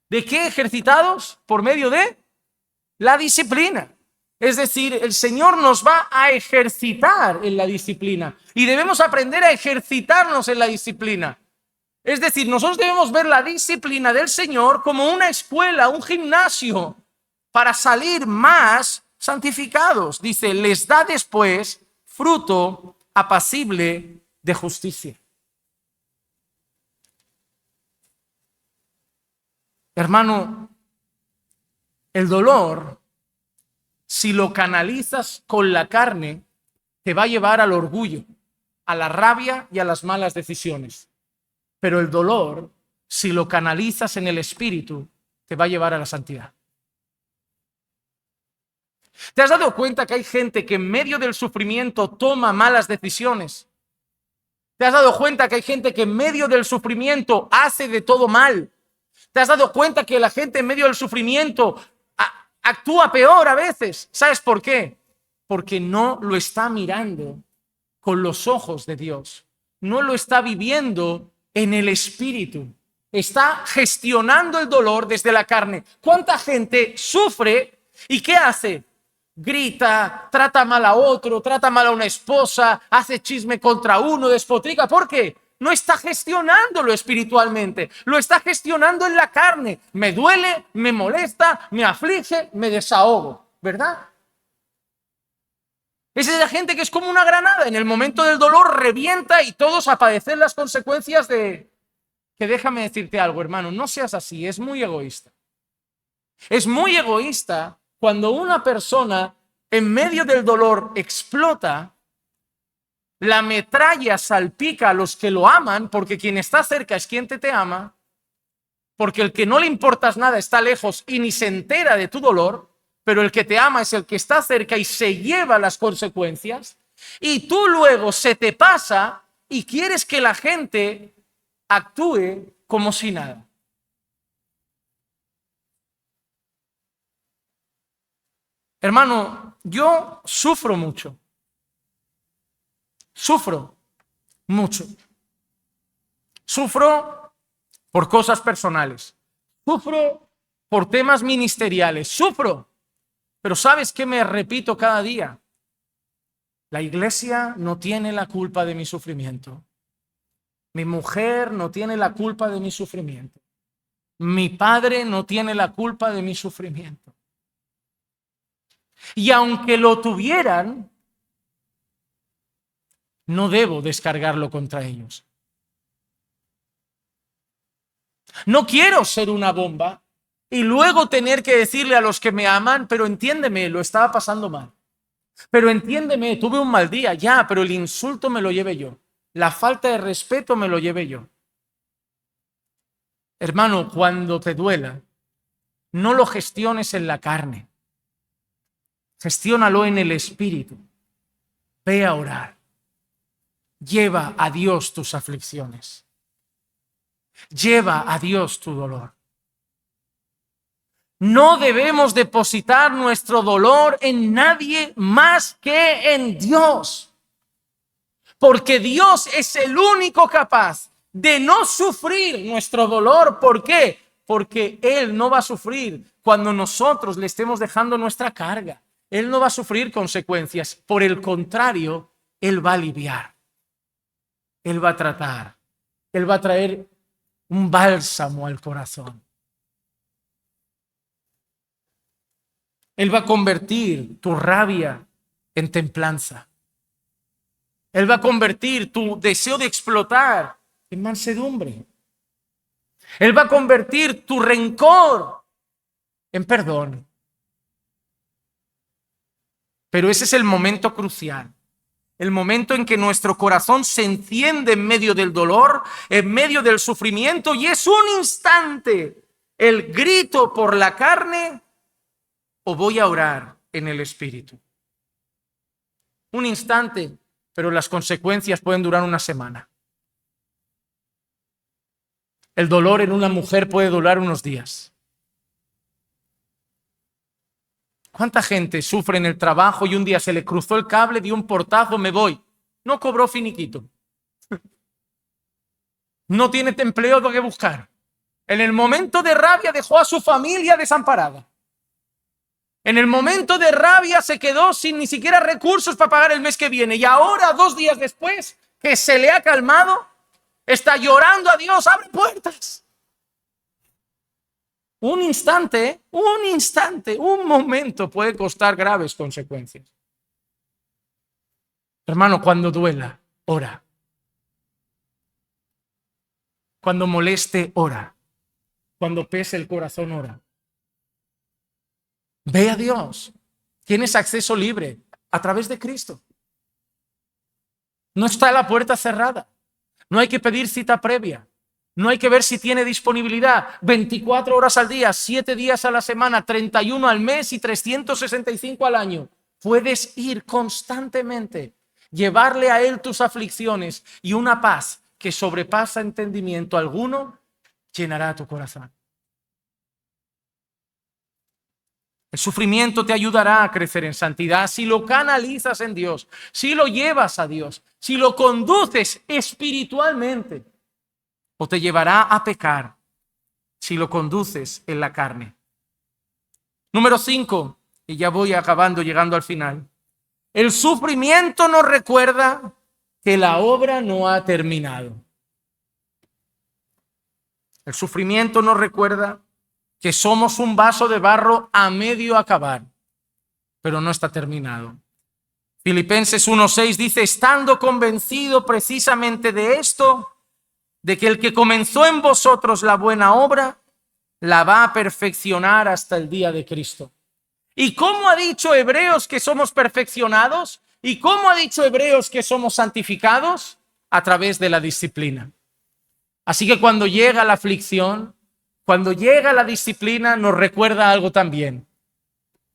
A: ¿De qué ejercitados? Por medio de la disciplina. Es decir, el Señor nos va a ejercitar en la disciplina y debemos aprender a ejercitarnos en la disciplina. Es decir, nosotros debemos ver la disciplina del Señor como una escuela, un gimnasio, para salir más santificados. Dice, les da después fruto apacible de justicia. Hermano, el dolor, si lo canalizas con la carne, te va a llevar al orgullo, a la rabia y a las malas decisiones. Pero el dolor, si lo canalizas en el espíritu, te va a llevar a la santidad. ¿Te has dado cuenta que hay gente que en medio del sufrimiento toma malas decisiones? ¿Te has dado cuenta que hay gente que en medio del sufrimiento hace de todo mal? ¿Te has dado cuenta que la gente en medio del sufrimiento actúa peor a veces? ¿Sabes por qué? Porque no lo está mirando con los ojos de Dios. No lo está viviendo en el espíritu. Está gestionando el dolor desde la carne. ¿Cuánta gente sufre y qué hace? Grita, trata mal a otro, trata mal a una esposa, hace chisme contra uno, despotrica. ¿Por qué? No está gestionándolo espiritualmente, lo está gestionando en la carne. Me duele, me molesta, me aflige, me desahogo, ¿verdad? Esa es la gente que es como una granada, en el momento del dolor revienta y todos a padecer las consecuencias de... Que déjame decirte algo, hermano, no seas así, es muy egoísta. Es muy egoísta cuando una persona en medio del dolor explota, la metralla salpica a los que lo aman, porque quien está cerca es quien te ama, porque el que no le importas nada está lejos y ni se entera de tu dolor, pero el que te ama es el que está cerca y se lleva las consecuencias, y tú luego se te pasa y quieres que la gente actúe como si nada. Hermano, yo sufro mucho. Sufro mucho. Sufro por cosas personales. Sufro por temas ministeriales. Sufro. Pero ¿sabes qué me repito cada día? La iglesia no tiene la culpa de mi sufrimiento. Mi mujer no tiene la culpa de mi sufrimiento. Mi padre no tiene la culpa de mi sufrimiento. Y aunque lo tuvieran, no debo descargarlo contra ellos. No quiero ser una bomba y luego tener que decirle a los que me aman, pero entiéndeme, lo estaba pasando mal. Pero entiéndeme, tuve un mal día, ya, pero el insulto me lo llevé yo. La falta de respeto me lo llevé yo. Hermano, cuando te duela, no lo gestiones en la carne. Gestiónalo en el espíritu. Ve a orar. Lleva a Dios tus aflicciones. Lleva a Dios tu dolor. No debemos depositar nuestro dolor en nadie más que en Dios. Porque Dios es el único capaz de no sufrir nuestro dolor. ¿Por qué? Porque Él no va a sufrir cuando nosotros le estemos dejando nuestra carga. Él no va a sufrir consecuencias. Por el contrario, Él va a aliviar. Él va a tratar. Él va a traer un bálsamo al corazón. Él va a convertir tu rabia en templanza. Él va a convertir tu deseo de explotar en mansedumbre. Él va a convertir tu rencor en perdón. Pero ese es el momento crucial. El momento en que nuestro corazón se enciende en medio del dolor, en medio del sufrimiento, y es un instante el grito por la carne o voy a orar en el espíritu. Un instante, pero las consecuencias pueden durar una semana. El dolor en una mujer puede durar unos días. ¿Cuánta gente sufre en el trabajo y un día se le cruzó el cable, dio un portazo, me voy? no cobró finiquito. No tiene empleo que buscar. En el momento de rabia dejó a su familia desamparada. En el momento de rabia se quedó sin ni siquiera recursos para pagar el mes que viene. Y ahora, 2 días después, que se le ha calmado, está llorando a Dios, abre puertas. Un instante, un momento puede costar graves consecuencias. Hermano, cuando duela, ora. Cuando moleste, ora. Cuando pese el corazón, ora. Ve a Dios. Tienes acceso libre a través de Cristo. No está la puerta cerrada. No hay que pedir cita previa. No hay que ver si tiene disponibilidad 24 horas al día, 7 días a la semana, 31 al mes y 365 al año. Puedes ir constantemente, llevarle a Él tus aflicciones y una paz que sobrepasa entendimiento alguno llenará tu corazón. El sufrimiento te ayudará a crecer en santidad si lo canalizas en Dios, si lo llevas a Dios, si lo conduces espiritualmente, o te llevará a pecar si lo conduces en la carne. Número 5, y ya voy acabando, llegando al final. El sufrimiento nos recuerda que la obra no ha terminado. El sufrimiento nos recuerda que somos un vaso de barro a medio acabar, pero no está terminado. Filipenses 1:6 dice, estando convencido precisamente de esto, de que el que comenzó en vosotros la buena obra, la va a perfeccionar hasta el día de Cristo. ¿Y cómo ha dicho Hebreos que somos perfeccionados? ¿Y cómo ha dicho Hebreos que somos santificados? A través de la disciplina. Así que cuando llega la aflicción, cuando llega la disciplina, nos recuerda algo también.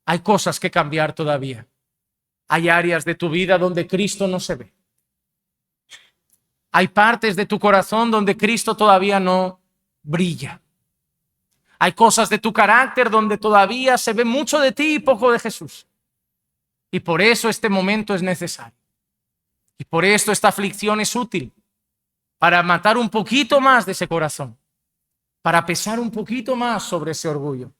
A: Hay cosas que cambiar todavía. Hay áreas de tu vida donde Cristo no se ve. Hay partes de tu corazón donde Cristo todavía no brilla. Hay cosas de tu carácter donde todavía se ve mucho de ti y poco de Jesús. Y por eso este momento es necesario. Y por esto esta aflicción es útil. Para matar un poquito más de ese corazón. Para pesar un poquito más sobre ese orgullo.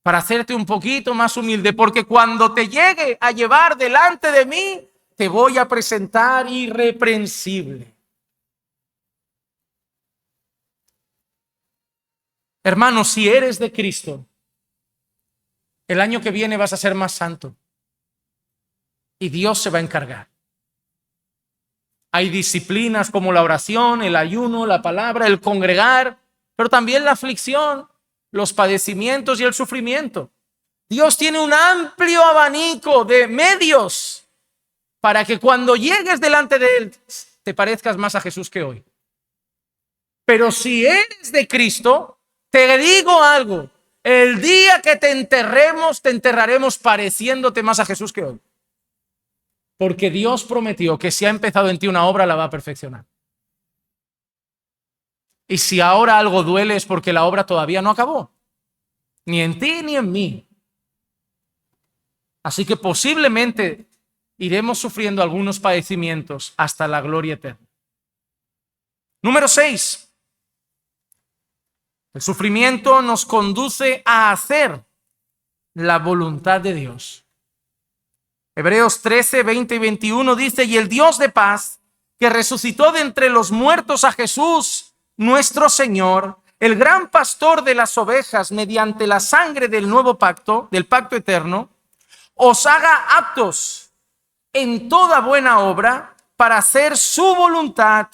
A: Para hacerte un poquito más humilde. Porque cuando te llegue a llevar delante de mí, te voy a presentar irreprensible. Hermano, si eres de Cristo, el año que viene vas a ser más santo. Y Dios se va a encargar. Hay disciplinas como la oración, el ayuno, la palabra, el congregar, pero también la aflicción, los padecimientos y el sufrimiento. Dios tiene un amplio abanico de medios para que cuando llegues delante de Él te parezcas más a Jesús que hoy. Pero si eres de Cristo, te digo algo, el día que te enterraremos pareciéndote más a Jesús que hoy. Porque Dios prometió que si ha empezado en ti una obra, la va a perfeccionar. Y si ahora algo duele es porque la obra todavía no acabó. Ni en ti ni en mí. Así que posiblemente iremos sufriendo algunos padecimientos hasta la gloria eterna. Número 6. El sufrimiento nos conduce a hacer la voluntad de Dios. Hebreos 13, 20 y 21 dice, y el Dios de paz, que resucitó de entre los muertos a Jesús, nuestro Señor, el gran pastor de las ovejas, mediante la sangre del nuevo pacto, del pacto eterno, os haga aptos en toda buena obra para hacer su voluntad,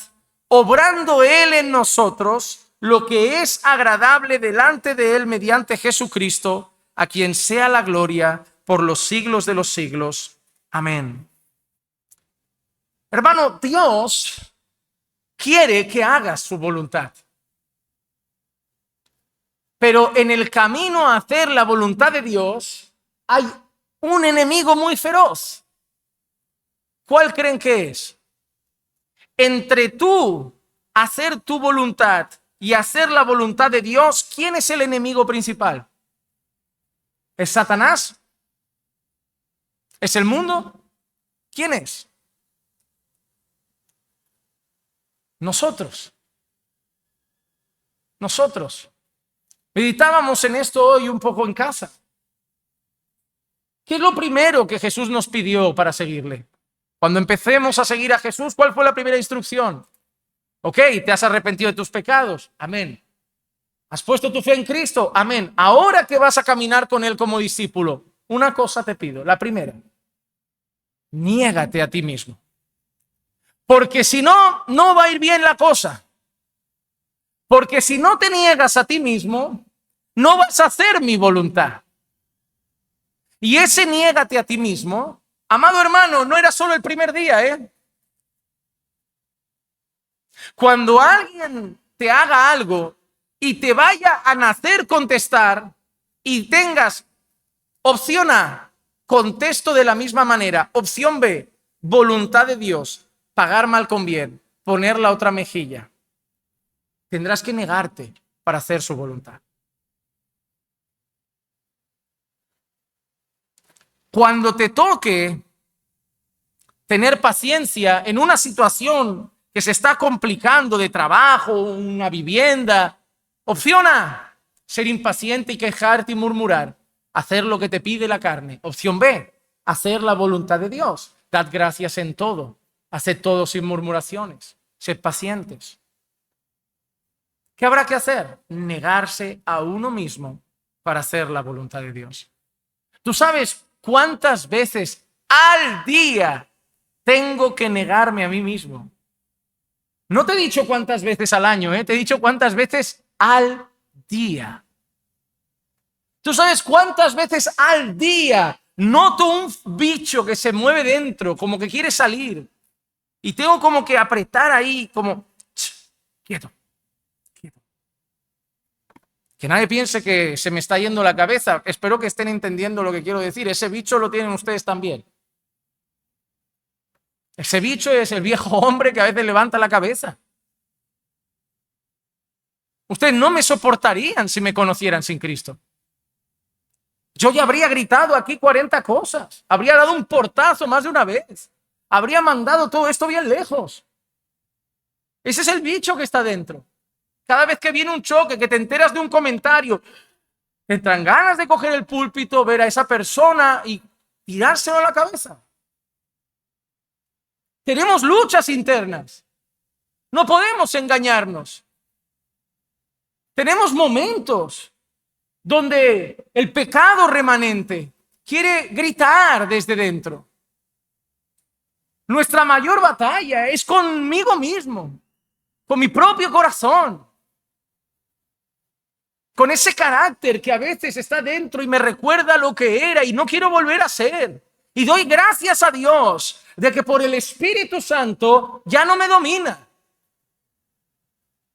A: obrando Él en nosotros lo que es agradable delante de Él mediante Jesucristo, a quien sea la gloria por los siglos de los siglos. Amén. Hermano, Dios quiere que hagas su voluntad. Pero en el camino a hacer la voluntad de Dios hay un enemigo muy feroz. ¿Cuál creen que es? Entre tú hacer tu voluntad y hacer la voluntad de Dios, ¿quién es el enemigo principal? ¿Es Satanás? ¿Es el mundo? ¿Quién es? Nosotros. Meditábamos en esto hoy un poco en casa. ¿Qué es lo primero que Jesús nos pidió para seguirle? Cuando empecemos a seguir a Jesús, ¿cuál fue la primera instrucción? Ok, te has arrepentido de tus pecados. Amén. ¿Has puesto tu fe en Cristo? Amén. Ahora que vas a caminar con Él como discípulo, una cosa te pido. La primera, niégate a ti mismo. Porque si no, no va a ir bien la cosa. Porque si no te niegas a ti mismo, no vas a hacer mi voluntad. Y ese niégate a ti mismo, amado hermano, no era solo el primer día, ¿eh? Cuando alguien te haga algo y te vaya a nacer contestar y tengas opción A, contesto de la misma manera, opción B, voluntad de Dios, pagar mal con bien, poner la otra mejilla, tendrás que negarte para hacer su voluntad. Cuando te toque tener paciencia en una situación que se está complicando de trabajo, una vivienda, opción A, ser impaciente y quejarte y murmurar, hacer lo que te pide la carne. Opción B, hacer la voluntad de Dios. Dad gracias en todo, haced todo sin murmuraciones, sed pacientes. ¿Qué habrá que hacer? Negarse a uno mismo para hacer la voluntad de Dios. ¿Tú sabes cuántas veces al día tengo que negarme a mí mismo? No te he dicho cuántas veces al año, te he dicho cuántas veces al día. ¿Tú sabes cuántas veces al día noto un bicho que se mueve dentro, como que quiere salir? Y tengo como que apretar ahí, como, quieto. Que nadie piense que se me está yendo la cabeza. Espero que estén entendiendo lo que quiero decir. Ese bicho lo tienen ustedes también. Ese bicho es el viejo hombre que a veces levanta la cabeza. Ustedes no me soportarían si me conocieran sin Cristo. Yo ya habría gritado aquí 40 cosas. Habría dado un portazo más de una vez. Habría mandado todo esto bien lejos. Ese es el bicho que está dentro. Cada vez que viene un choque, que te enteras de un comentario, te entran ganas de coger el púlpito, ver a esa persona y tirárselo a la cabeza. Tenemos luchas internas. No podemos engañarnos. Tenemos momentos donde el pecado remanente quiere gritar desde dentro. Nuestra mayor batalla es conmigo mismo, con mi propio corazón, con ese carácter que a veces está dentro y me recuerda lo que era y no quiero volver a ser. Y doy gracias a Dios de que por el Espíritu Santo ya no me domina.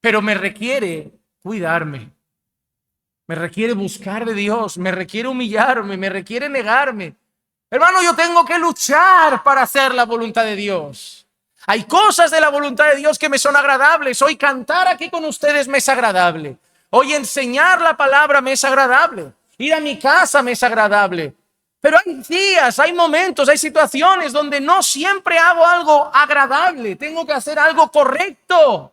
A: Pero me requiere cuidarme. Me requiere buscar de Dios. Me requiere humillarme. Me requiere negarme. Hermano, yo tengo que luchar para hacer la voluntad de Dios. Hay cosas de la voluntad de Dios que me son agradables. Hoy cantar aquí con ustedes me es agradable. Hoy enseñar la palabra me es agradable. Ir a mi casa me es agradable. Pero hay días, hay momentos, hay situaciones donde no siempre hago algo agradable. Tengo que hacer algo correcto.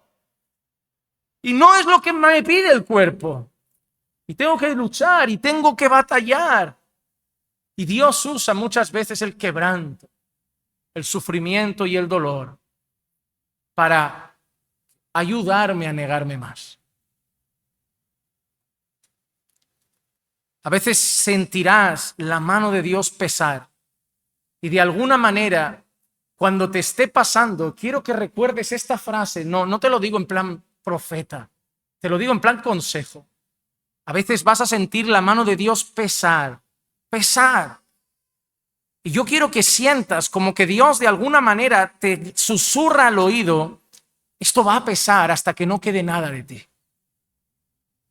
A: Y no es lo que me pide el cuerpo. Y tengo que luchar y tengo que batallar. Y Dios usa muchas veces el quebranto, el sufrimiento y el dolor para ayudarme a negarme más. A veces sentirás la mano de Dios pesar y de alguna manera, cuando te esté pasando, quiero que recuerdes esta frase. No te lo digo en plan profeta, te lo digo en plan consejo. A veces vas a sentir la mano de Dios pesar. Y yo quiero que sientas como que Dios de alguna manera te susurra al oído, esto va a pesar hasta que no quede nada de ti.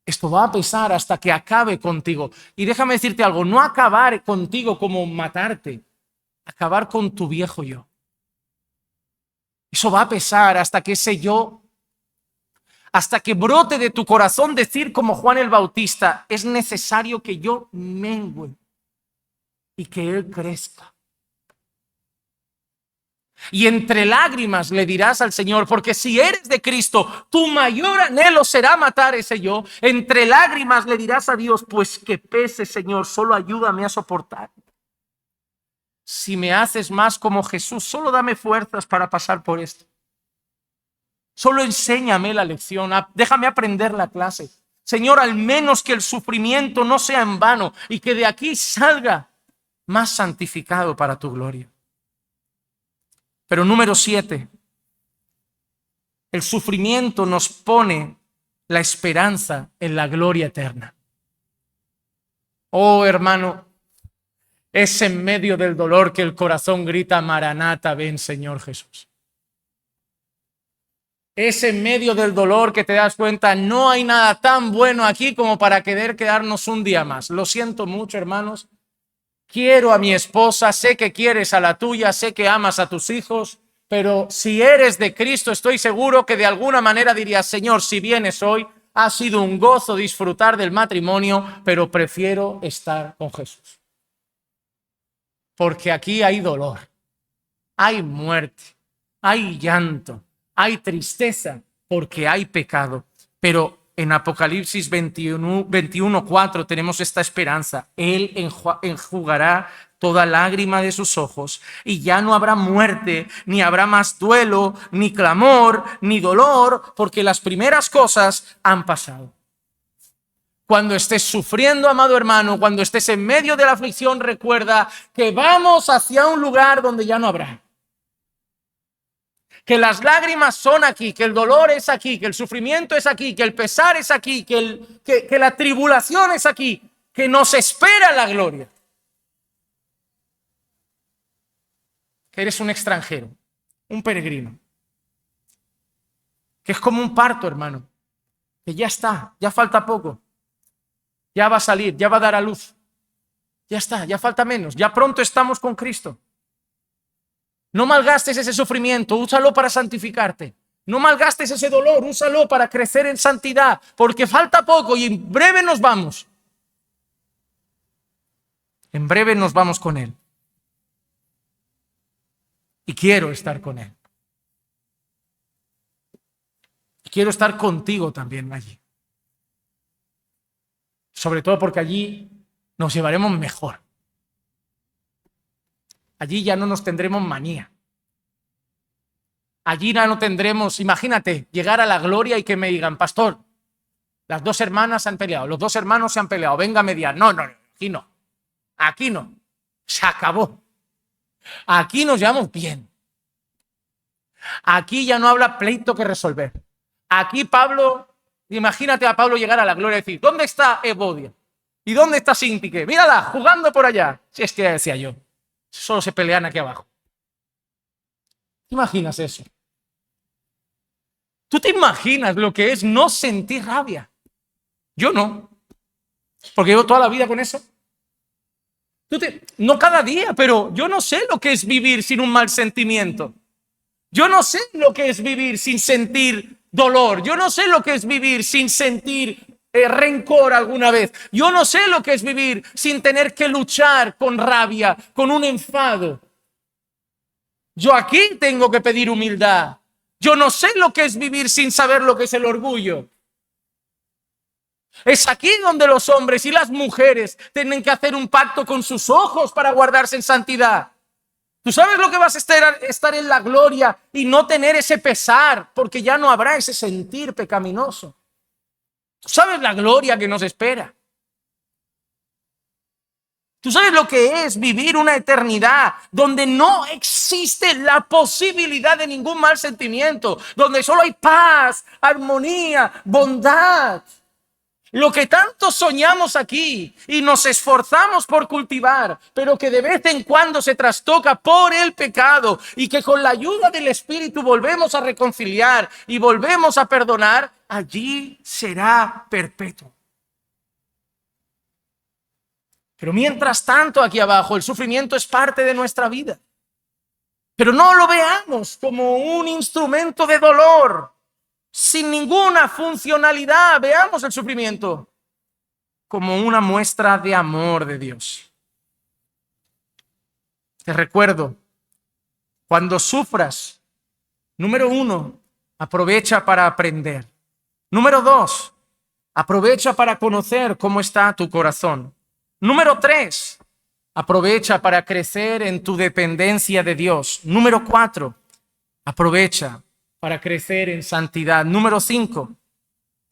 A: Esto va a pesar hasta que acabe contigo. Y déjame decirte algo, no acabar contigo como matarte, acabar con tu viejo yo. Eso va a pesar hasta que ese yo, hasta que brote de tu corazón decir como Juan el Bautista, es necesario que yo mengüe y que Él crezca. Y entre lágrimas le dirás al Señor, porque si eres de Cristo, tu mayor anhelo será matar ese yo. Entre lágrimas le dirás a Dios, pues que pese, Señor, solo ayúdame a soportar. Si me haces más como Jesús, solo dame fuerzas para pasar por esto. Solo enséñame la lección, déjame aprender la clase. Señor, al menos que el sufrimiento no sea en vano y que de aquí salga más santificado para tu gloria. Pero número 7, el sufrimiento nos pone la esperanza en la gloria eterna. Oh, hermano, es en medio del dolor que el corazón grita, Maranata, ven, Señor Jesús. Es en medio del dolor que te das cuenta, no hay nada tan bueno aquí como para querer quedarnos un día más. Lo siento mucho, hermanos. Quiero a mi esposa, sé que quieres a la tuya, sé que amas a tus hijos, pero si eres de Cristo, estoy seguro que de alguna manera dirías, Señor, si vienes hoy, ha sido un gozo disfrutar del matrimonio, pero prefiero estar con Jesús. Porque aquí hay dolor, hay muerte, hay llanto, hay tristeza, porque hay pecado. Pero en Apocalipsis 21:4 tenemos esta esperanza. Él enjugará toda lágrima de sus ojos y ya no habrá muerte, ni habrá más duelo, ni clamor, ni dolor, porque las primeras cosas han pasado. Cuando estés sufriendo, amado hermano, cuando estés en medio de la aflicción, recuerda que vamos hacia un lugar donde ya no habrá. Que las lágrimas son aquí, que el dolor es aquí, que el sufrimiento es aquí, que el pesar es aquí, que la tribulación es aquí, que nos espera la gloria. Que eres un extranjero, un peregrino. Que es como un parto, hermano. Que ya está, ya falta poco. Ya va a salir, ya va a dar a luz. Ya está, ya falta menos. Ya pronto estamos con Cristo. No malgastes ese sufrimiento, úsalo para santificarte. No malgastes ese dolor, úsalo para crecer en santidad, porque falta poco y en breve nos vamos. En breve nos vamos con Él. Y quiero estar con Él. Y quiero estar contigo también allí. Sobre todo porque allí nos llevaremos mejor. Allí ya no nos tendremos manía. Allí ya no tendremos, imagínate, llegar a la gloria y que me digan, pastor, las dos hermanas se han peleado, los dos hermanos se han peleado, venga a mediar. No, aquí no. Aquí no. Se acabó. Aquí nos llevamos bien. Aquí ya no habrá pleito que resolver. Aquí Pablo, imagínate a Pablo llegar a la gloria y decir, ¿dónde está Evodia? ¿Y dónde está Síntique? Mírala, jugando por allá. Si es que ya decía yo, solo se pelean aquí abajo. ¿Te imaginas eso? ¿Tú te imaginas lo que es no sentir rabia? Yo no, porque llevo toda la vida con eso. No cada día, pero yo no sé lo que es vivir sin un mal sentimiento. Yo no sé lo que es vivir sin sentir dolor. Yo no sé lo que es vivir sin sentir rencor alguna vez. Yo no sé lo que es vivir sin tener que luchar con rabia, con un enfado. Yo aquí tengo que pedir humildad. Yo no sé lo que es vivir sin saber lo que es el orgullo. Es aquí donde los hombres y las mujeres tienen que hacer un pacto con sus ojos para guardarse en santidad. ¿Tú sabes lo que vas a estar en la gloria y no tener ese pesar? Porque ya no habrá ese sentir pecaminoso. ¿Tú sabes la gloria que nos espera? ¿Tú sabes lo que es vivir una eternidad donde no existe la posibilidad de ningún mal sentimiento? Donde solo hay paz, armonía, bondad. Lo que tanto soñamos aquí y nos esforzamos por cultivar, pero que de vez en cuando se trastoca por el pecado y que con la ayuda del Espíritu volvemos a reconciliar y volvemos a perdonar, allí será perpetuo. Pero mientras tanto aquí abajo el sufrimiento es parte de nuestra vida. Pero no lo veamos como un instrumento de dolor sin ninguna funcionalidad. Veamos el sufrimiento como una muestra de amor de Dios. Te recuerdo Cuando sufras, número 1, aprovecha para aprender. Número 2, aprovecha para conocer cómo está tu corazón. Número 3, aprovecha para crecer en tu dependencia de Dios. Número 4, aprovecha para crecer en santidad. Número 5,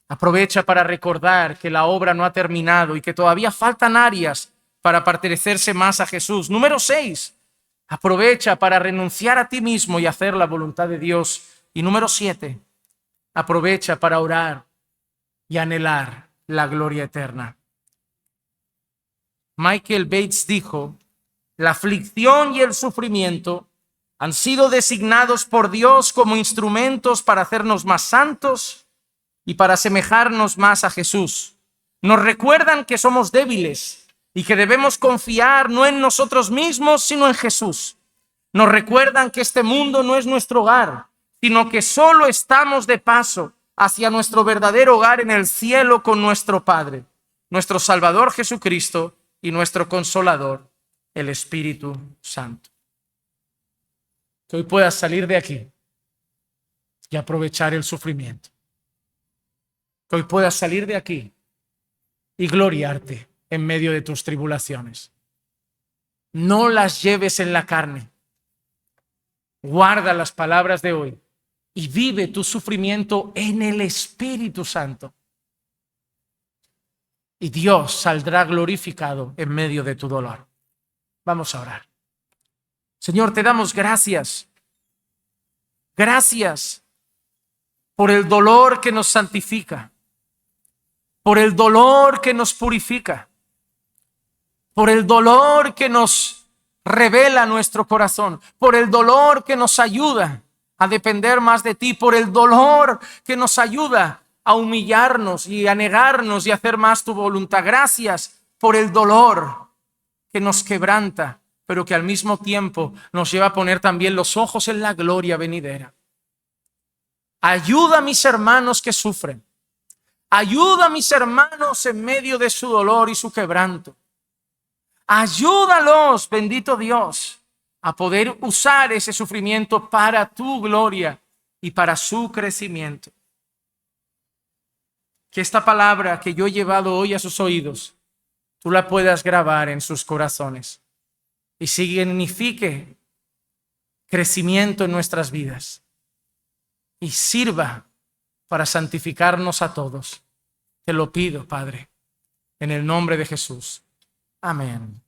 A: aprovecha para recordar que la obra no ha terminado y que todavía faltan áreas para parecerse más a Jesús. Número 6, aprovecha para renunciar a ti mismo y hacer la voluntad de Dios. Y número 7, aprovecha para orar y anhelar la gloria eterna. Michael Bates dijo: la aflicción y el sufrimiento han sido designados por Dios como instrumentos para hacernos más santos y para asemejarnos más a Jesús. Nos recuerdan que somos débiles y que debemos confiar no en nosotros mismos, sino en Jesús. Nos recuerdan que este mundo no es nuestro hogar, sino que solo estamos de paso hacia nuestro verdadero hogar en el cielo con nuestro Padre, nuestro Salvador Jesucristo y nuestro Consolador, el Espíritu Santo. Que hoy puedas salir de aquí y aprovechar el sufrimiento. Que hoy puedas salir de aquí y gloriarte en medio de tus tribulaciones. No las lleves en la carne. Guarda las palabras de hoy y vive tu sufrimiento en el Espíritu Santo. Y Dios saldrá glorificado en medio de tu dolor. Vamos a orar. Señor, te damos gracias. Gracias por el dolor que nos santifica, por el dolor que nos purifica, por el dolor que nos revela nuestro corazón, por el dolor que nos ayuda a depender más de ti, por el dolor que nos ayuda a humillarnos y a negarnos y a hacer más tu voluntad. Gracias por el dolor que nos quebranta, pero que al mismo tiempo nos lleva a poner también los ojos en la gloria venidera. Ayuda a mis hermanos que sufren. Ayuda a mis hermanos en medio de su dolor y su quebranto. Ayúdalos, bendito Dios, a poder usar ese sufrimiento para tu gloria y para su crecimiento. Que esta palabra que yo he llevado hoy a sus oídos, tú la puedas grabar en sus corazones y signifique crecimiento en nuestras vidas y sirva para santificarnos a todos. Te lo pido, Padre, en el nombre de Jesús. Amén.